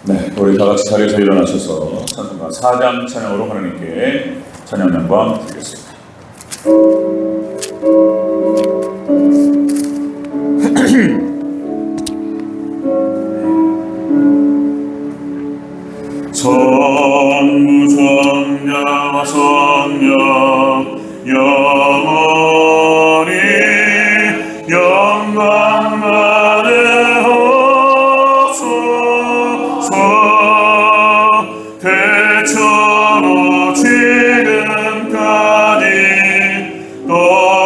네, 우리 다 같이 자리에서 일어나셔서 찬송가 4장 찬양으로 하나님께 찬양 영광 드리겠습니다. 전무성자와 성령 영원히 영광 받으옵소서. 대처로 지금까지 또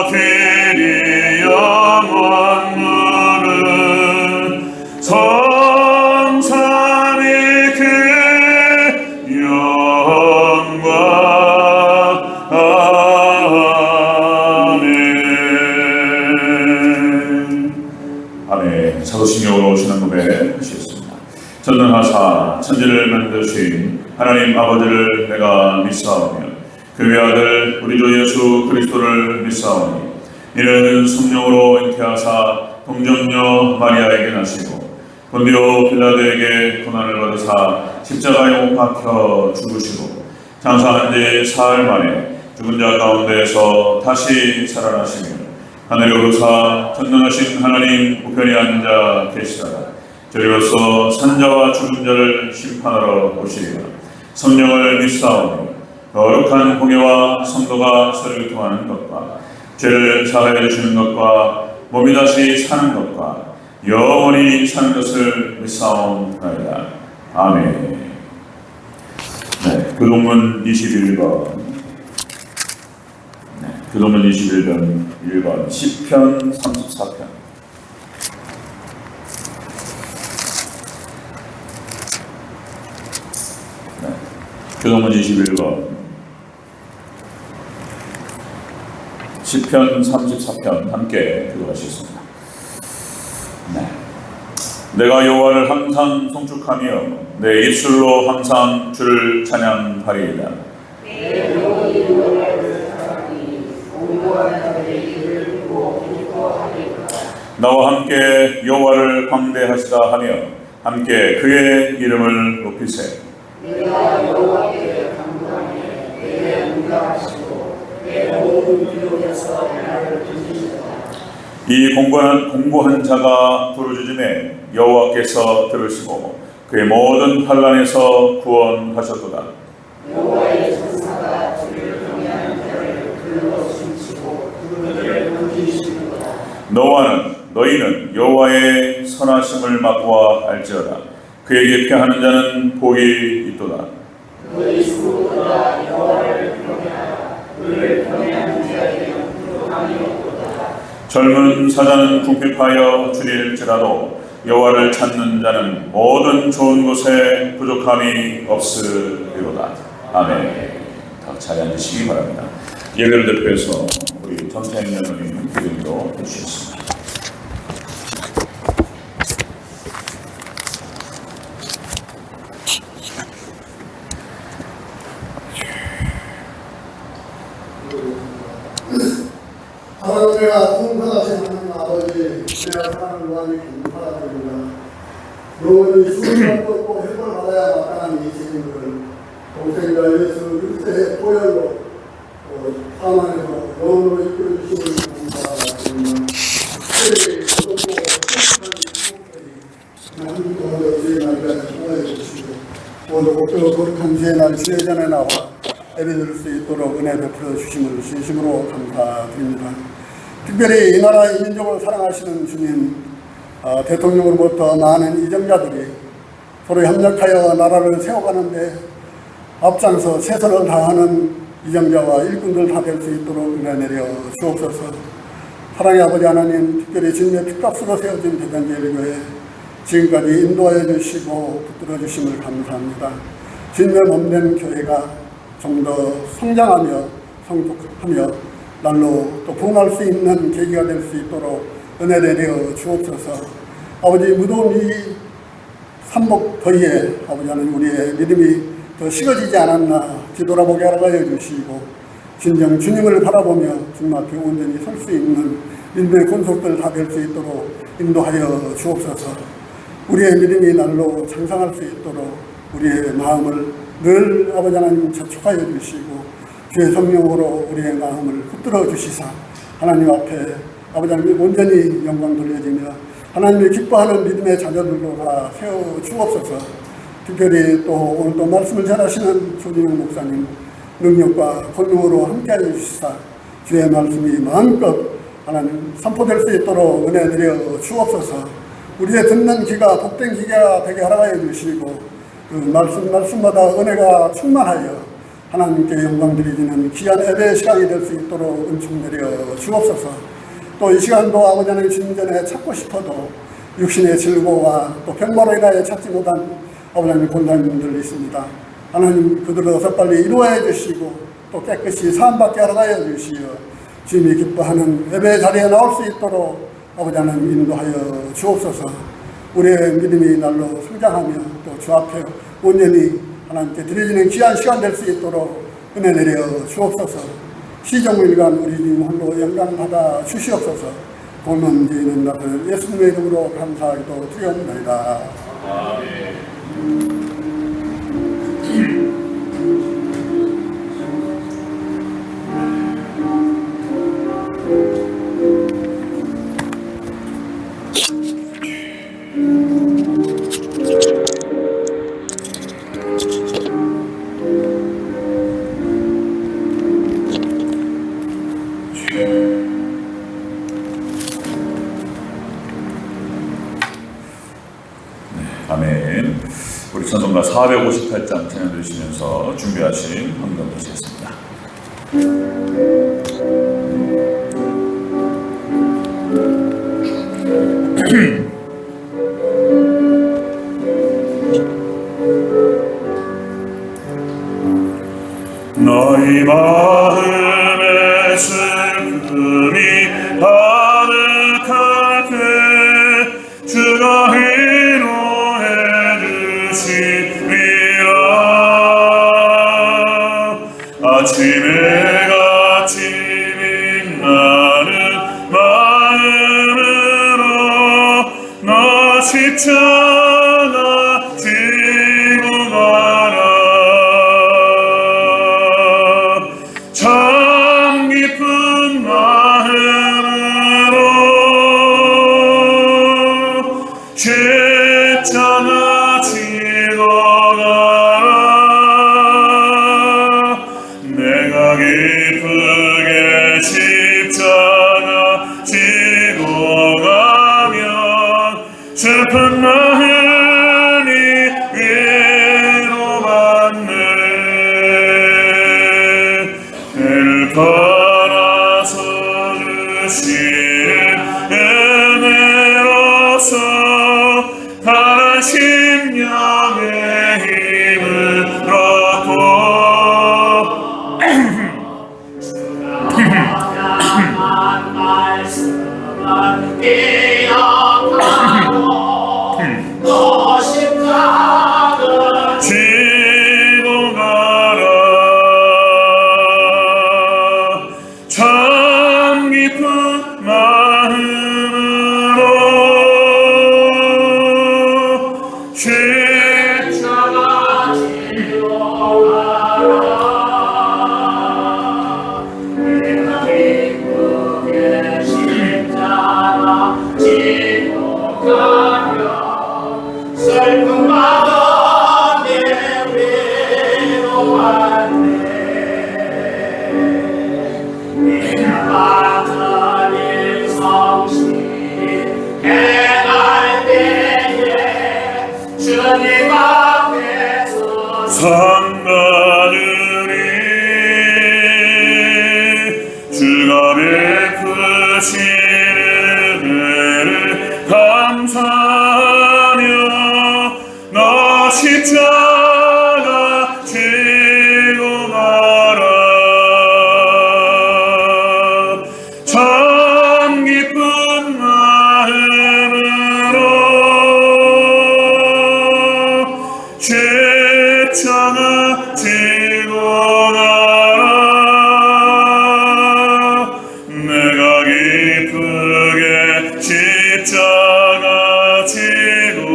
길이 영원 무른 성삼위 그 영광. 아멘. 아멘. 사도신경으로 오시는 고백하시겠습니다. 전능하사 천지를 만드신 하나님 아버지를 내가 믿사오며 그의 아들 우리 주 예수 그리스도를 믿사오니 이는 성령으로 잉태하사 동정녀 마리아에게 나시고 본디오 빌라도에게 고난을 받으사 십자가에 못 박혀 죽으시고 장사한 지 사흘 만에 죽은 자 가운데에서 다시 살아나시며 하늘에 오르사 전능하신 하나님 우편에 앉아 계시다가 저리로서 산자와 죽은 자를 심판하러 오시리라. 성령을 믿사오니 거룩한 공예와 성도가 서로 통하는 것과 죄를 사하여 주시는 것과 몸이 다시 사는 것과 영원히 사는 것을 믿사옵나이다. 아멘. 네, 교동문 21번. 네, 교동문 21번 1번 시편 34편. 교동문 21번 시편 34편 함께 교독하시겠습니다. 네. 내가 여호와를 항상 송축하며 내 입술로 항상 주를 찬양하리이다. 나와 함께 여호와를 광대하시다 하며 함께 그의 이름을 높이세. 내가 여호와께 간구하며 내게 응답하시고 내 모든 기도에서 나를 들으시다. 이 공고한 자가 부르짖음에 여호와께서 들으시고 그의 모든 환난에서 구원하셨도다. 여호와의 천사가 주를 경외하는 자를 불러 숨치고 그들을 건지시는도다. 너희는 여호와의 선하심을 맛보아 알지어다. 그에게 피하는 자는 복이 있도다. 너희 수고보다 여호와를 경외하라. 그를 경외하는 자에게 부족함이 없도다. 젊은 사자는 궁핍하여 줄일지라도 여호와를 찾는 자는 모든 좋은 곳에 부족함이 없으리로다. 아멘. 다 자리에 앉으시기 바랍니다. 예배를 대표해서 우리 전태인 여러분이 기도로 해주시겠습니다. 하나님과 풍성하신 하나님 아버지, 내가 사랑을 구하니 감사드립니다. 영원히 수고를 뻗고 회복을 받아야 마땅한 이 책임을 동생과 예수 그리스도의 보혈로 사망에서 영원으로 이끌어주심을 감사드립니다. 특별히 고독고 행복한 하나님도 우리의 날까지 통하여 주시고 오늘 목표 거룩한 주의 날 주례전에 나와 예배드릴 수 있도록 은혜 베풀어 주심을 진심으로 감사드립니다. 특별히 이 나라 이 민족을 사랑하시는 주님, 대통령으로부터 많은 이정자들이 서로 협력하여 나라를 세워가는데 앞장서 최선을 다하는 이정자와 일꾼들 다 될 수 있도록 은혜 내려 주옵소서. 사랑의 아버지 하나님, 특별히 주님의 피값으로 세워진 대전제일교회 지금까지 인도하여 주시고 붙들어 주심을 감사합니다. 주님의 몸된 교회가 좀 더 성장하며 성숙하며 날로 또 부흥할 수 있는 계기가 될 수 있도록 은혜 내려 주옵소서. 아버지 무더운 이 삼복 더위에 아버지 하나님 우리의 믿음이 더 식어지지 않았나 뒤돌아보게 하여 주시고 진정 주님을 바라보며 주님 앞에 온전히 설 수 있는 믿음의 권속들 다 될 수 있도록 인도하여 주옵소서. 우리의 믿음이 날로 장성할 수 있도록 우리의 마음을 늘 아버지 하나님 저촉하여 주시고 주의 성령으로 우리의 마음을 붙들어 주시사 하나님 앞에 아버지 하나님 온전히 영광 돌려지며 하나님이 기뻐하는 믿음의 자녀들로 다 세워 주옵소서. 특별히 또 오늘 또 말씀을 전하시는 조진영 목사님 능력과 권능으로 함께하여 주시사 주의 말씀이 마음껏 하나님 선포될 수 있도록 은혜 드려 주옵소서. 우리의 듣는 귀가 복된 귀가 되게 하라하여 주시고 그 말씀마다 은혜가 충만하여 하나님께 영광 드리는 귀한 예배의 시간이 될 수 있도록 은총 내려 주옵소서. 또 이 시간도 아버지 하나님 주님 전에 찾고 싶어도 육신의 질고와 또 병마로 인하여 찾지 못한 아버지 하나님 권사님들 있습니다. 하나님 그들을 어서 빨리 이루어야 주시고 또 깨끗이 사함받게 하여 주시어 주님이 기뻐하는 예배 자리에 나올 수 있도록 아버지 하나님 인도하여 주옵소서. 우리의 믿음이 날로 성장하며 또 주 앞에 온전히 하나님께 드려지는 귀한 시간 될 수 있도록 은혜 내려 주옵소서. 시정일간 우리 주님 홀로 영광 받아 주시옵소서. 고문 드리는 나를 예수님의 이름으로 감사하기도 드리옵나이다. 아멘. 아멘. 우리 찬송가 458장 찬양 드리시면서 준비하신 헌금 드리겠습니다. 너희 마음의 슬픔이 가득할 때 주가 위로해 주시리라. 아침에 같이 빛나는 마음으로 너 십자가 지고 가라. 참 깊은 마음으로 십자가 지고 가라. 내가 기쁘게 십자가 지고 가면 슬픈 마음이 위로받네. 늘 걸어서 주시는 은혜로서 다른 심령의 힘을 얻고 말씀을 기억하고 너 십자가 지고 가라. 참 깊은 마음으로 십자가 지고 가라. 내가 기쁘게 십자가 지고 가며 슬픈 마음에 위로받네. 네가 받은 성실이 해날 때에 주님 앞에서 상받으리. 주가 베푸시는 은혜를 감사하며 너 십자가 지고 가라. 참 깊은 마음으로 십자가 지고 가라. 내가 기쁘게 십자가 지고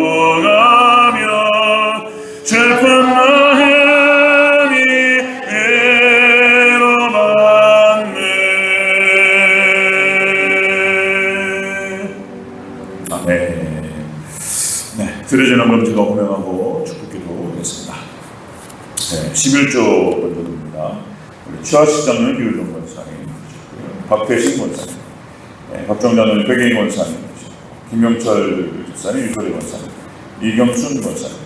호명하고 축복기도 했습니다. 11조 권사입니다. 최하식 장로는 유일종 권사님, 박태신 권사님, 박정자는 백예인 권사님, 김명철 집사님, 유소리 권사님, 이경순 권사님,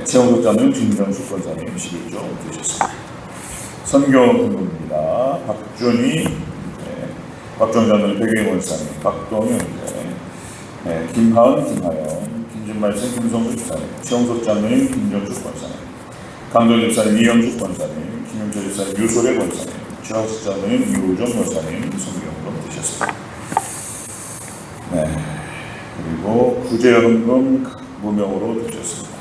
최홍석 장로는 김정숙 권사님 11조 되셨습니다. 선교 분부입니다. 박준희, 박정자는 백예인 권사님, 박동윤, 김하은, 김하영, 김진말 씨, 김성수 집사님, 최홍석 장로님, 김정숙 권사님, 강동 집사님, 이영숙 권사님, 김영철 집사님, 유소래 권사님, 최하식 장로님, 유우정 권사님 선교헌금 되셨습니다. 그리고 구제헌금 무명으로 되셨습니다.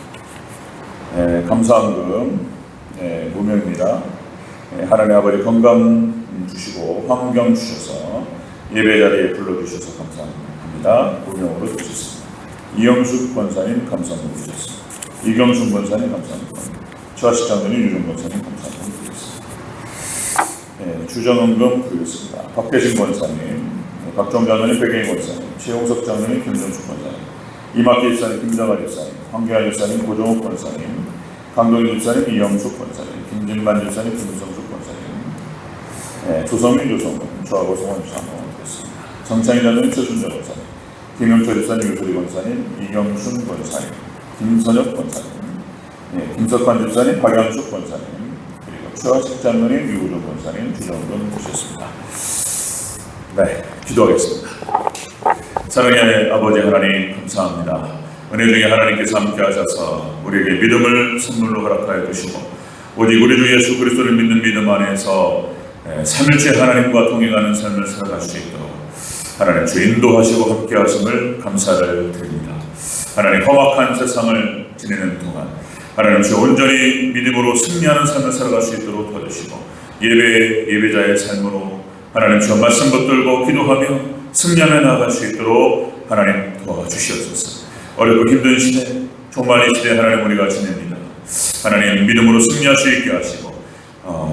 감사헌금 무명입니다. 하나님 아버지 건강 주시고 환경 주셔서 예배 자리에 불러주셔서 감사합니다. 무명으로 되셨습니다. 이영숙 권사님 감사헌금 주셨습니다. 이경순 권사님 감사합니다. 최하식 장로님, 유정 권사님 감사합니다. 주정헌금 드리겠습니다. 박대신 권사님, 박정 장로님, 백예인 권사님, 최홍석 장로님, 김정숙 권사님, 이마키 집사님, 김장아 집사님, 황교안 집사님, 고종욱 권사님, 강동희 집사님, 이영숙 권사님, 김진만 집사님, 김성숙 권사님, 조성민 조성금, 조하고 성원 장로 드렸습니다. 정창희 장로님, 최순정 권사님, 김영철 집사님, 유소리 권사님, 이경순 권사님, 김선혁 권사님, 김석환 집사님, 박영숙 권사님, 그리고 최하식 장로님, 유우종 권사님 주정금 주셨습니다. 기도하겠습니다. 사랑의 아버지 하나님 감사합니다. 은혜 중에 하나님께서 함께 하셔서 우리에게 믿음을 선물로 허락하여 주시고 오직 우리 주 예수 그리스도를 믿는 믿음 안에서 삼일째 하나님과 동행하는 삶을 살아갈 수 있도록 하나님 주 인도하시고 함께 하심을 감사를 드립니다. 하나님 험악한 세상을 지내는 동안 하나님 주 온전히 믿음으로 승리하는 삶을 살아갈 수 있도록 도와주시고 예배자의 삶으로 하나님 주 말씀 붙들고 기도하며 승리하며 나아갈 수 있도록 하나님 도와주시옵소서. 어렵고 힘든 시대, 종말의 시대 하나님 우리가 지냅니다. 하나님 믿음으로 승리할 수 있게 하시고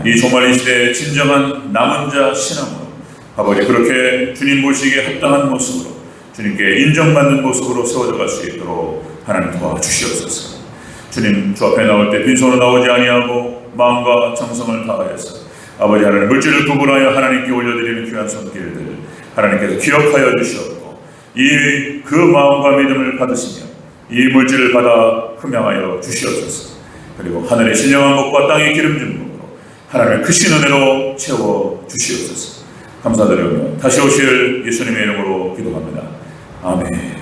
이 종말의 시대에 진정한 남은 자 신앙으로 아버지 그렇게 주님 보시기에 합당한 모습으로 주님께 인정받는 모습으로 세워져 갈 수 있도록 하나님 도와주시옵소서. 주님 주 앞에 나올 때 빈손으로 나오지 아니하고 마음과 정성을 다하여서 아버지 하나님 물질을 구분하여 하나님께 올려드리는 귀한 손길들 하나님께서 기억하여 주시옵고 그 마음과 믿음을 받으시며 이 물질을 받아 흠양하여 주시옵소서. 그리고 하늘의 신령한 복과 땅의 기름진 복으로 하나님의 크신 은혜로 채워 주시옵소서. 감사드리며 다시 오실 예수님의 이름으로 기도합니다. 아멘.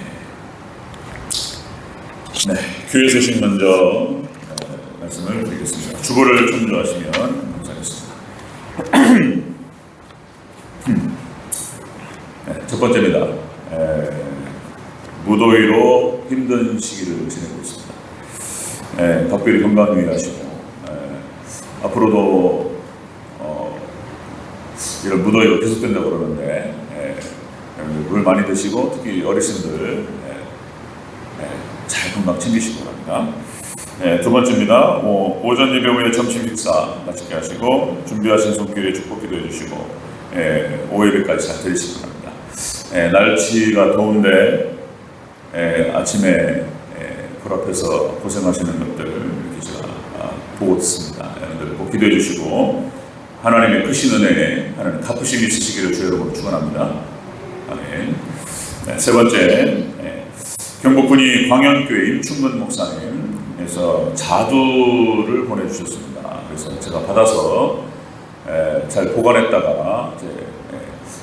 교회 소식 먼저 말씀을 드리겠습니다. 주보를 참조하시면 감사하겠습니다. 첫 번째입니다. 무더위로 힘든 시기를 지내고 있습니다. 각별히 건강 유의하시고 앞으로도 이런 무더위가 계속된다고 그러는데 물 많이 드시고 특히 어르신들 잘 건강 챙기시기 바랍니다. 두 번째입니다. 오전 예배 후에 점심 식사 맛있게 하시고 준비하신 손길에 축복 기도해 주시고 오후 예배까지 잘 드리시기 바랍니다. 날씨가 더운데 아침에 불 앞에서 고생하시는 것들 이렇게 제가 보고 있습니다. 여러분들 꼭 기도해 주시고 하나님의 크신 은혜에 하나님 갚으심이 있으시기를 주의 이름으로 축원합니다. 아멘. 세 번째, 경북군이 광양교회 임충근 목사님에서 자두를 보내주셨습니다. 그래서 제가 받아서 잘 보관했다가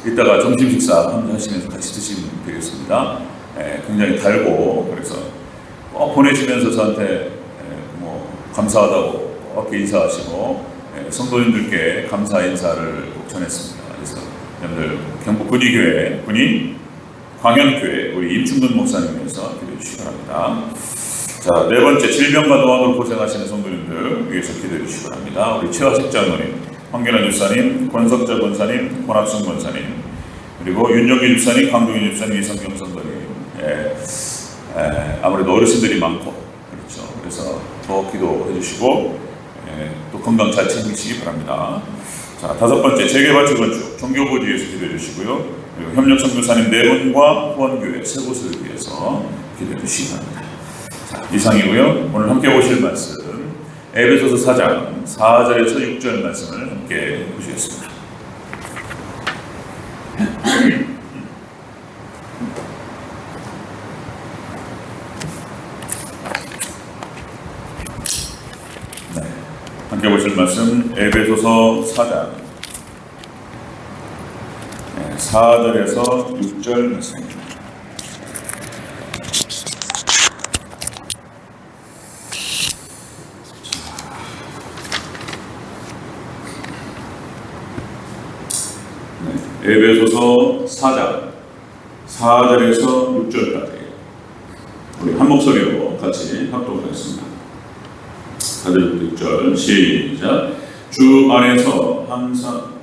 이따가 점심 식사 하시면서 같이 드시면 되겠습니다. 굉장히 달고 그래서 보내주면서 저한테 감사하다고 어깨 인사하시고 성도님들께 감사 인사를 꼭 전했습니다. 그래서 여러분들 경북군의교회 군이 광양교회 우리 임충근 목사님께서 기도해 주시기 바랍니다. 자, 네 번째, 질병과 노안으로 고생하시는 성도님들 위해서 기도해 주시기 바랍니다. 우리 최하식 장로님, 황교안 집사님, 권석자 권사님, 권학순 권사님, 그리고 윤정기 집사님, 강동희 집사님, 이성경 성도님. 아무래도 어르신들이 많고 그렇죠. 그래서 더 기도해 주시고 또 건강 잘 챙기시기 바랍니다. 자, 다섯 번째, 재개발 재건축 종교부지 위해서 기도해 주시고요. 그리고 협력 선교사님 네 분과 후원교회 세 곳을 위해서 기도해 주시기 바랍니다. 이상이고요. 오늘 함께 보실 말씀 에베소서 4장 4절에서 6절 말씀을 함께 보시겠습니다. 네, 함께 보실 말씀 에베소서 4장 4절에서 6절 말씀입니다. 에베소서 4장 4절에서 6절까지 우리 한 목소리로 같이 합독하겠습니다. 4절부터 6절 시작. 주 안에서 항상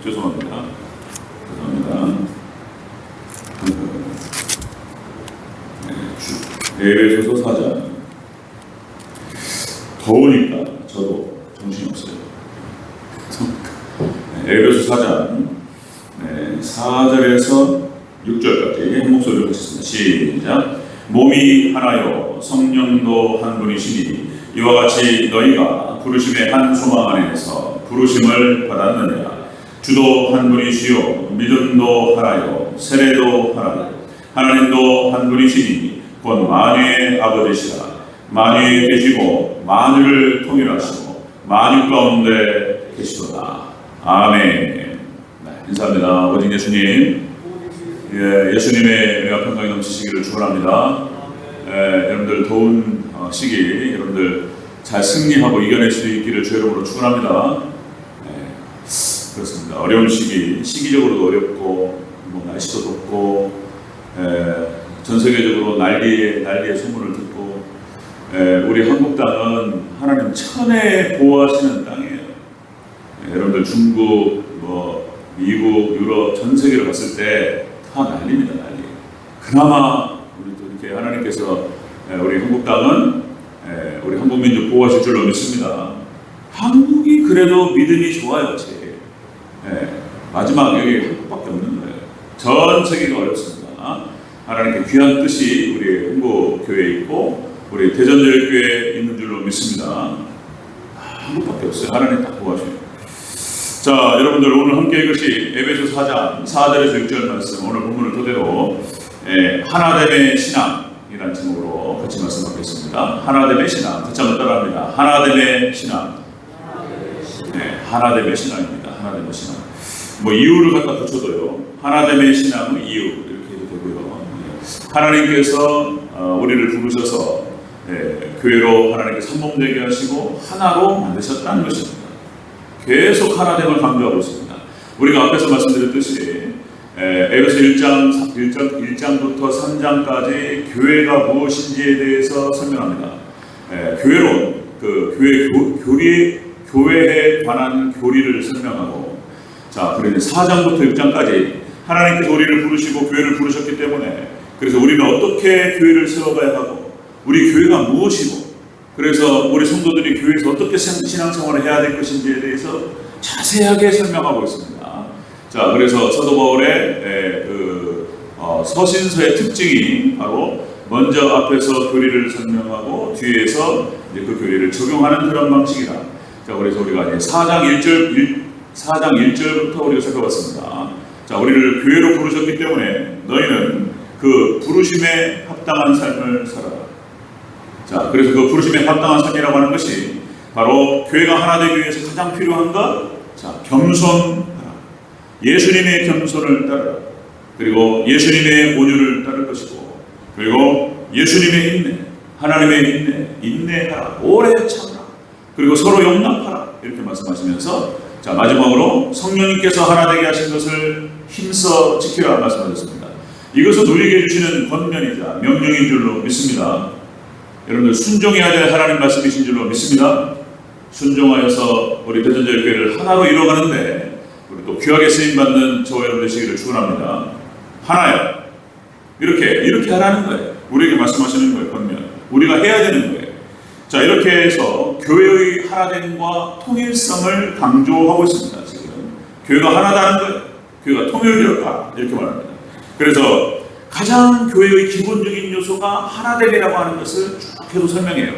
죄송합니다. 에베소서 4장 더우니까 저도 정신이 없어요. 에베소서 4장 4절에서 6절까지 한 목소리로 읽겠습니다. 시작. 몸이 하나요 성령도 한 분이시니 이와 같이 너희가 부르심의 한 소망 안에서 부르심을 받았느냐. 주도 한 분이시요 믿음도 하나요 세례도 하나요 하나님도 한 분이시니 곧 만유의 아버지시라. 만유에 계시고 만유를 통일하시고 만유 가운데 계시도다. 아멘. 인사합니다. 아버지 예수님, 예수님의 은혜가 평강이 넘치시기를 축원합니다. 여러분들 더운 시기 여러분들 잘 승리하고 이겨낼 수 있기를 주 이름으로 축원합니다. 그렇습니다. 어려운 시기적으로도 어렵고 뭐 날씨도 덥고 전 세계적으로 난리의 소문을 듣고 우리 한국 땅은 하나님 천에 보호하시는 땅이에요. 여러분들 중국 미국, 유럽, 전 세계를 봤을 때 다 난리입니다, 난리. 그나마 우리 또 이렇게 하나님께서 우리 한국 땅은 우리 한국 민족 보호하실 줄로 믿습니다. 한국이 그래도 믿음이 좋아요, 제일. 마지막 여기 한국밖에 없는 거예요. 전 세계가 어렵습니다. 하나님께 귀한 뜻이 우리 한국 교회에 있고 우리 대전제일교회에 있는 줄로 믿습니다. 한국밖에 없어요. 하나님 딱 보호하셔요. 자, 여러분들 오늘 함께 읽으실 에베소 4장 4절에서 6절 말씀 오늘 본문을 토대로 하나됨의 신앙이라는 제목으로 같이 말씀하겠습니다. 하나됨의 신앙 같이 한번 따라합니다. 하나됨의 신앙. 하나됨의 신앙입니다. 하나됨의 신앙. 뭐 이유를 갖다 붙여도요. 하나됨의 신앙은 이유 이렇게 해도 되고요. 하나님께서 우리를 부르셔서 교회로 하나님께서 한몸되게 하시고 하나로 만드셨다는 것입니다. 계속 하나됨을 강조하고 있습니다. 우리가 앞에서 말씀드렸듯이 에베소 1장부터 3장까지 교회가 무엇인지에 대해서 설명합니다. 교회론, 교회에 관한 교리를 설명하고, 자, 그리고 4장부터 6장까지 하나님께서 우리를 부르시고 교회를 부르셨기 때문에 그래서 우리는 어떻게 교회를 세워가야 하고 우리 교회가 무엇이고 그래서 우리 성도들이 교회에서 어떻게 신앙생활을 해야 될 것인지에 대해서 자세하게 설명하고 있습니다. 자, 그래서 사도 바울의 서신서의 특징이 바로 먼저 앞에서 교리를 설명하고 뒤에서 이제 그 교리를 적용하는 그런 방식이다. 자, 그래서 우리가 이제 4장 1절부터 우리가 살펴봤습니다. 자, 우리를 교회로 부르셨기 때문에 너희는 그 부르심에 합당한 삶을 살아라. 자, 그래서 그 부르심에 합당한 삶이라고 하는 것이 바로 교회가 하나 되기 위해서 가장 필요한 것, 자, 겸손하라. 예수님의 겸손을 따르라. 그리고 예수님의 온유를 따를 것이고, 그리고 예수님의 인내, 하나님의 인내하라. 오래 참으라. 그리고 서로 용납하라. 이렇게 말씀하시면서, 자, 마지막으로 성령님께서 하나 되게 하신 것을 힘써 지키라 말씀하셨습니다. 이것을 누리게 해주시는 권면이자 명령인 줄로 믿습니다. 여러분들 순종해야 될 하나님 말씀이신 줄로 믿습니다. 순종하여서 우리 대전제일교회를 하나로 이루어가는데 우리 또 귀하게 쓰임받는 저와 여러분 되시기를 축원합니다. 하나요. 이렇게 하라는 거예요. 우리에게 말씀하시는 거예요. 권면. 우리가 해야 되는 거예요. 자, 이렇게 해서 교회의 하나됨과 통일성을 강조하고 있습니다. 지금 교회가 하나다는 거예요. 교회가 통일되었다 이렇게 말합니다. 그래서 가장 교회의 기본적인 요소가 하나됨이라고 하는 것을 쭉 계속 설명해요.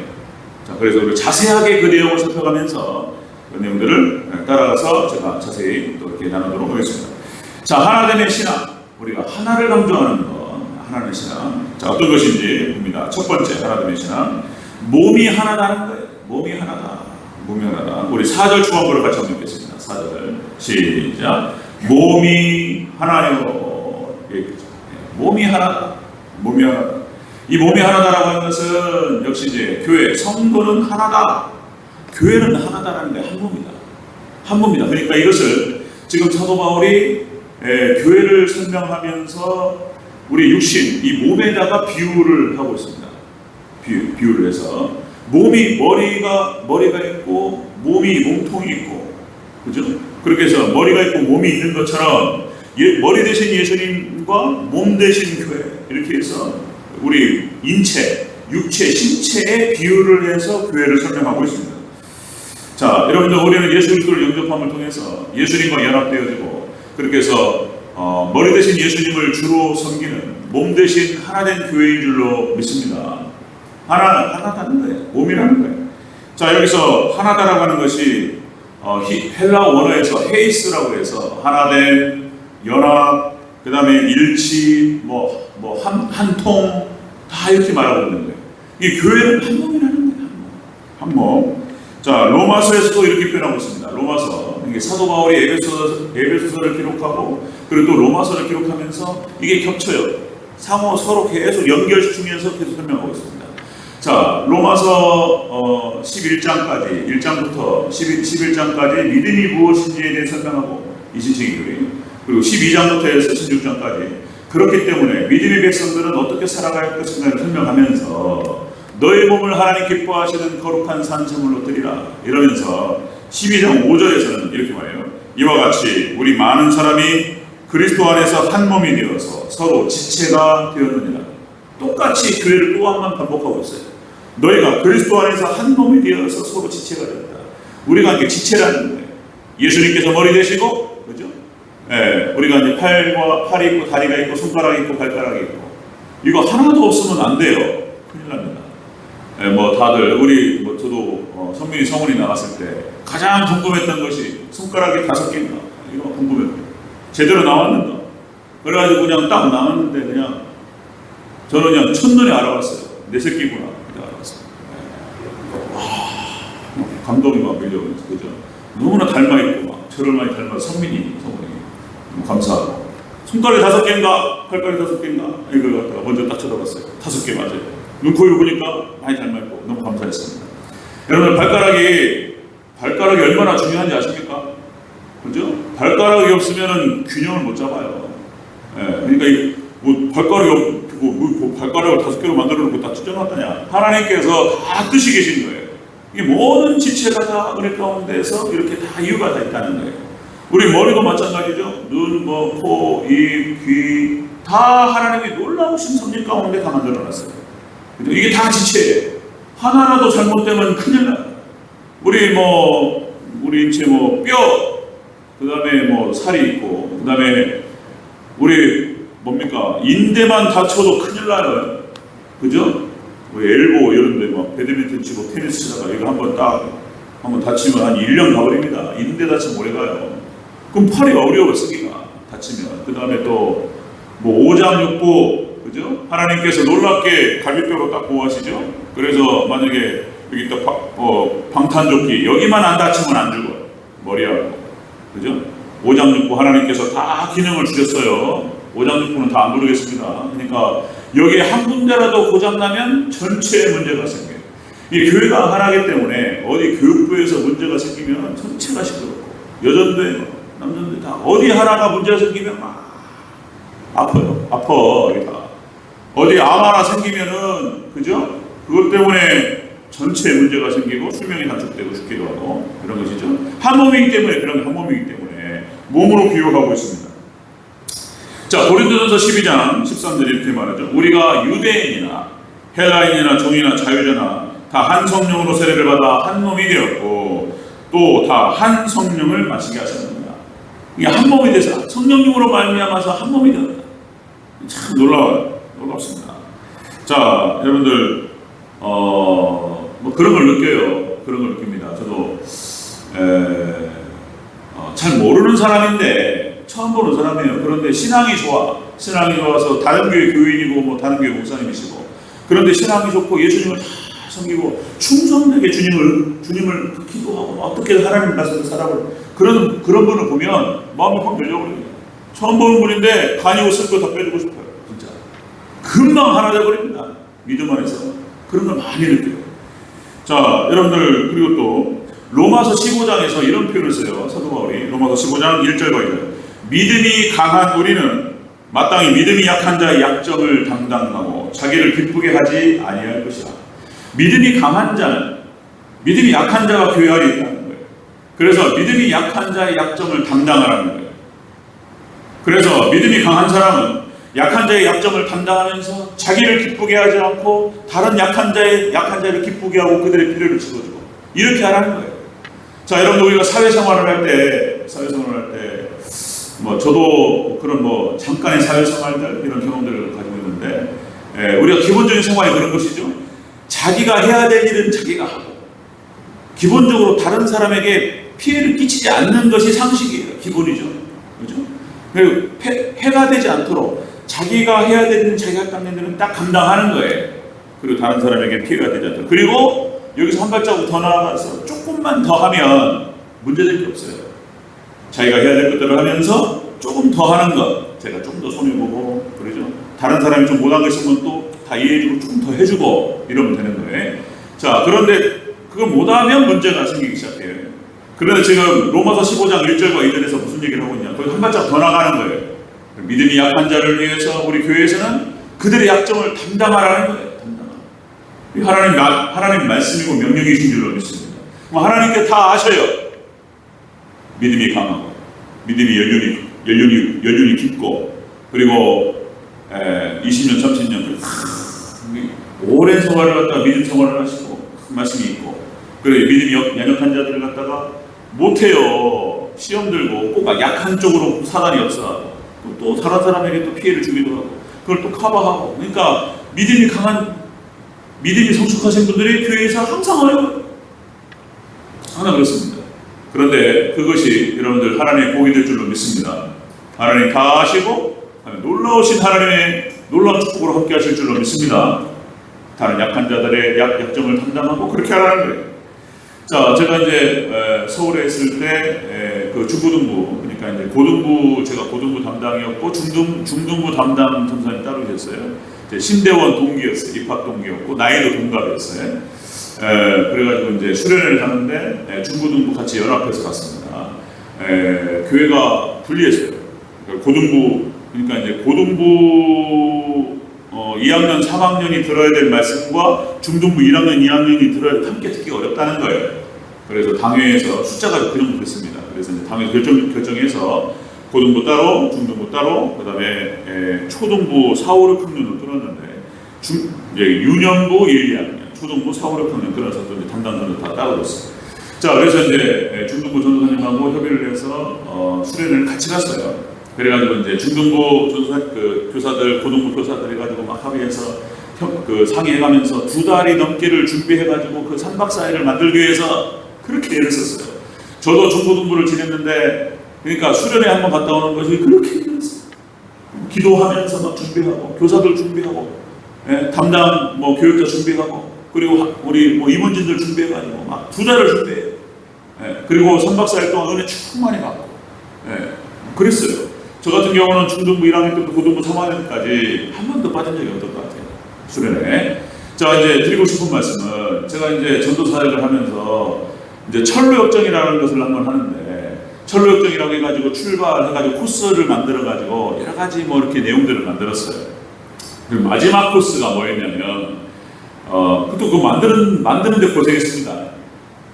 자, 그래서 우리 자세하게 그 내용을 살펴가면서 그 내용들을 따라가서 제가 자세히 또 이렇게 나누도록 하겠습니다. 자, 하나됨의 신앙. 우리가 하나를 강조하는 것, 하나님의 신앙. 자, 어떤 것인지 봅니다. 첫 번째, 하나됨의 신앙. 몸이 하나다는 거예요. 몸이 하나다. 몸이 하나다. 우리 4절 초반부를 같이 한번 읽겠습니다. 4절. 시작. 몸이 하나요. 몸이 하나다. 몸이 하나다. 이 몸이 하나다라고 하는 것은 역시 이제 교회, 성도는 하나다. 교회는 하나다라는 게 한 몸이다. 한 몸이다. 그러니까 이것을 지금 사도 바울이 교회를 설명하면서 우리 육신, 이 몸에다가 비유를 하고 있습니다. 비유를 해서 몸이 머리가 있고 몸이 몸통이 있고, 그죠? 그렇게 해서 머리가 있고 몸이 있는 것처럼 머리 대신 예수님과 몸 대신 교회, 이렇게 해서 우리 인체, 육체, 신체에 비유를 해서 교회를 설명하고 있습니다. 자, 여러분들, 우리는 예수 그리스도를 영접함을 통해서 예수님과 연합되어지고, 그렇게 해서 머리 대신 예수님을 주로 섬기는 몸 대신 하나된 교회인 줄로 믿습니다. 하나다는 거예요. 몸이라는 거예요. 자, 여기서 하나다라고 하는 것이 헬라 원어에서 헤이스라고 해서 하나된, 연합, 그 다음에 일치, 한통, 다 이렇게 말하고 있는 거예요. 이 교회는 한 몸이라는 거예요. 한 몸. 자, 로마서에서도 이렇게 표현하고 있습니다. 로마서, 이게 사도 바울이 에베소서를 기록하고, 그리고 또 로마서를 기록하면서 이게 겹쳐요. 서로 계속 연결시키면서 계속 설명하고 있습니다. 자, 로마서 11장까지, 1장부터 11장까지 믿음이 무엇인지에 대해 설명하고, 이신칭이 교리, 그리고 12장부터 해서 16장까지, 그렇기 때문에 믿음의 백성들은 어떻게 살아갈 것인가를 설명하면서 너의 몸을 하나님 기뻐하시는 거룩한 산제물로 드리라, 이러면서 12장 5절에서는 이렇게 말해요. 이와 같이 우리 많은 사람이 그리스도 안에서 한 몸이 되어서 서로 지체가 되었느니라. 똑같이 교회를 또 한 번 반복하고 있어요. 너희가 그리스도 안에서 한 몸이 되어서 서로 지체가 되었다. 우리가 이게 지체라는 거예요. 예수님께서 머리 되시고, 그죠? 우리가 이제 팔이 있고 다리가 있고 손가락이 있고 발가락이 있고, 이거 하나도 없으면 안 돼요. 큰일 납니다. 다들 우리 저도 성민이 성훈이 나갔을 때 가장 궁금했던 것이 손가락이 5개인가, 이거 궁금했어요. 제대로 나왔는가? 그래가지고 그냥 딱 나왔는데 그냥 저는 그냥 첫눈에 알아봤어요. 내 새끼구나. 알아봤어요. 감동이 막 밀려오면서, 그죠? 너무나 닮아있고 막 저를 많이 닮아서 성훈이 너무 감사하고, 손가락이 5개인가 발가락이 5개인가 이걸 갖다가 먼저 딱 쳐다봤어요. 5개 맞아요. 눈코입 보니까 많이 닮아있고 너무 감사했습니다. 여러분, 발가락이 얼마나 중요한지 아십니까? 그죠? 발가락이 없으면 균형을 못 잡아요. 그러니까 발가락이 없고 발가락을 5개로 만들어 놓고 다 찢어놨다냐? 하나님께서 다 뜻이 계신 거예요. 이 모든 지체가 다 은혜 가운데서 이렇게 다 이유가 다 있다는 거예요. 우리 머리도 마찬가지죠. 눈, 코, 입, 귀, 다 하나님이 놀라우신 섭리 가운데 다 만들어 놨어요. 이게 다 지체예요. 하나라도 잘못되면 큰일 나요. 우리 인체 뼈, 그 다음에 살이 있고, 그 다음에 우리 인대만 다쳐도 큰일 나요. 그죠? 엘보 이런데 배드민턴 치고 테니스 치다가 이거 한번 다치면 한 1년 가버립니다. 인대 다치면 오래 가요. 그럼 팔이 어려워 쓰기가, 다치면. 그 다음에 또 오장육부, 그죠? 하나님께서 놀랍게 갈비뼈로 딱 보호하시죠. 그래서 만약에 여기 또 방탄조끼 여기만 안 다치면 안 죽어요. 머리하고, 그죠? 오장육부 하나님께서 다 기능을 주셨어요. 오장육부는 다 안 부르겠습니다. 그러니까 여기에 한 군데라도 고장나면 전체에 문제가 생겨요. 이 교회가 하나이기 때문에 어디 교육부에서 문제가 생기면 전체가 시끄럽고, 여전대 남전대 다 어디 하나가 문제가 생기면 막 아파요. 여기가 어디 암 하나 생기면은, 그죠? 그것 때문에 전체에 문제가 생기고 수명이 단축되고 죽기도 하고, 그런 것이죠. 한 몸이기 때문에, 그런 한 몸이기 때문에 몸으로 비유하고 있습니다. 자, 고린도전서 12장 13절 이렇게 말하죠. 우리가 유대인이나 헬라인이나 종이나 자유자나 다 한 성령으로 세례를 받아 한 몸이 되었고, 또 다 한 성령을 마시게 하셨느니라. 이게 한 몸이 돼서 성령님으로 말미암아서 한 몸이 되었다. 참 놀랍습니다. 자, 여러분들 뭐 그런 걸 느껴요. 그런 걸 느낍니다. 저도 잘 모르는 사람인데 처음 보는 사람이에요. 그런데 신앙이 좋아서 다른 교회 교인이고 뭐 다른 교회 목사님이시고, 그런데 신앙이 좋고 예수님을 다 섬기고 충성되게 주님을 기도하고 어떻게 하나님 말씀을 살아볼 그런 분을 보면 마음이 확 열려버립니다. 처음 보는 분인데 간이 옷을 거 다 빼주고 싶어요. 진짜 금방 하나 돼버립니다. 믿음 안에서 그런 걸 많이 느껴요. 자, 여러분들, 그리고 또 로마서 15장에서 이런 표현을 써요. 사도 바울이 로마서 15장 1절과 2절. 믿음이 강한 우리는 마땅히 믿음이 약한 자의 약점을 담당하고 자기를 기쁘게 하지 아니할 것이라. 믿음이 강한 자는, 믿음이 약한 자가 교회 안에 있다는 거예요. 그래서 믿음이 약한 자의 약점을 담당하라는 거예요. 그래서 믿음이 강한 사람은 약한 자의 약점을 담당하면서 자기를 기쁘게 하지 않고 다른 약한 자를 기쁘게 하고 그들의 필요를 채워주고 이렇게 하라는 거예요. 자, 여러분들, 우리가 사회생활을 할 때 뭐 저도 그런 뭐 잠깐의 사회생활들 이런 경험들을 가지고 있는데, 우리가 기본적인 생활이 그런 것이죠. 자기가 해야 될 일은 자기가 하고 기본적으로 다른 사람에게 피해를 끼치지 않는 것이 상식이에요. 기본이죠. 그렇죠? 그리고 해가 되지 않도록 자기가 해야 될 일은 자기가 닦는 일은 딱 감당하는 거예요. 그리고 다른 사람에게 피해가 되지 않도록. 그리고 여기서 한 발자국 더 나아가서 조금만 더 하면 문제될 게 없어요. 자기가 해야 될 것들을 하면서 조금 더 하는 것, 제가 좀 더 손해보고 그러죠. 다른 사람이 좀 못한 거 있으면 또 다 이해해주고 조금 더 해주고 이러면 되는 거예요. 자, 그런데 그거 못하면 문제가 생기기 시작해요. 그런데 지금 로마서 15장 1절과 2절에서 무슨 얘기를 하고 있냐, 거기 한 발짝 더 나가는 거예요. 믿음이 약한 자를 위해서 우리 교회에서는 그들의 약점을 담당하라는 거예요. 하나님 말씀이고 명령이신 줄로 믿습니다. 하나님께 다 아셔요. 믿음이 강하고 믿음이 연륜이 깊고, 그리고 20년 30년 오랜 생활을 갖다가 믿음 생활을 하시고 말씀이 있고, 그리고 믿음이 연약한 자들을 갖다가 못해요. 시험 들고 꼭 약한 쪽으로 사단이 역사하고 또 다른 사람에게 또 피해를 주기도 하고 그걸 또 커버하고, 그러니까 믿음이 성숙하신 분들이 교회에서 항상 어려워요. 하나 그렇습니다. 그런데 그것이 여러분들 하나님의 복이 될 줄로 믿습니다. 하나님 다 아시고 놀라우신 하나님의 놀라운 축복으로 함께 하실 줄로 믿습니다. 다른 약한 자들의 약점을 담당하고 그렇게 하라는 거예요. 자, 제가 이제 서울에 있을 때 그 중고등부, 그러니까 이제 제가 고등부 담당이었고 중등부 담당 전사님 따로 계셨어요. 신대원 동기였어요. 입학 동기였고 나이도 동갑이었어요. 그래가지고 이제 수련회를 가는데 중고등부 같이 연합해서 갔습니다. 교회가 분리했어요. 고등부, 그러니까 이제 고등부 2학년 3학년이 들어야 될 말씀과 중등부 1학년 2학년이 들어야 함께 듣기가 어렵다는 거예요. 그래서 당회에서 숫자가 그 정도 됐습니다. 그래서 이제 당회 결정해서 고등부 따로, 중등부 따로, 그 다음에 초등부 4, 5, 6학년으로 끊었는데 유년부 1, 2학년, 초등부 4, 5, 6학년 끊어서 또 이제 담당자들 다 따로 줬어요. 자, 그래서 이제 중등부 전도사님하고 협의를 해서 수련회를 같이 갔어요. 그래가지고 이제 중등부 교사들, 고등부 교사들 해가지고 막 합의해서 상의해가면서 2달이 넘게를 준비해가지고 그 3박 4일을 만들기 위해서 그렇게 애를 썼어요. 저도 중고등부를 지냈는데, 그러니까 수련회 한번 갔다 오는 것이 그렇게 힘들었어요. 기도하면서 막 준비하고, 교사들 준비하고, 담당 교육자 준비하고, 그리고 우리 임원진들 준비해가지고 막 2달을 준비해요. 그리고 3박 4일 동안 은혜 충만히 받고, 그랬어요. 저 같은 경우는 중등부 1학년 때부터 고등부 3학년까지 한 번도 빠진 적이 없던 것 같아요. 수련회. 자, 이제 드리고 싶은 말씀은, 제가 이제 전도사역을 하면서 이제 철로역정이라는 것을 한번 하는데, 철로역정이라고 해가지고 출발해가지고 코스를 만들어가지고 여러 가지 이렇게 내용들을 만들었어요. 그리고 마지막 코스가 뭐였냐면, 또 만드는데 고생했습니다.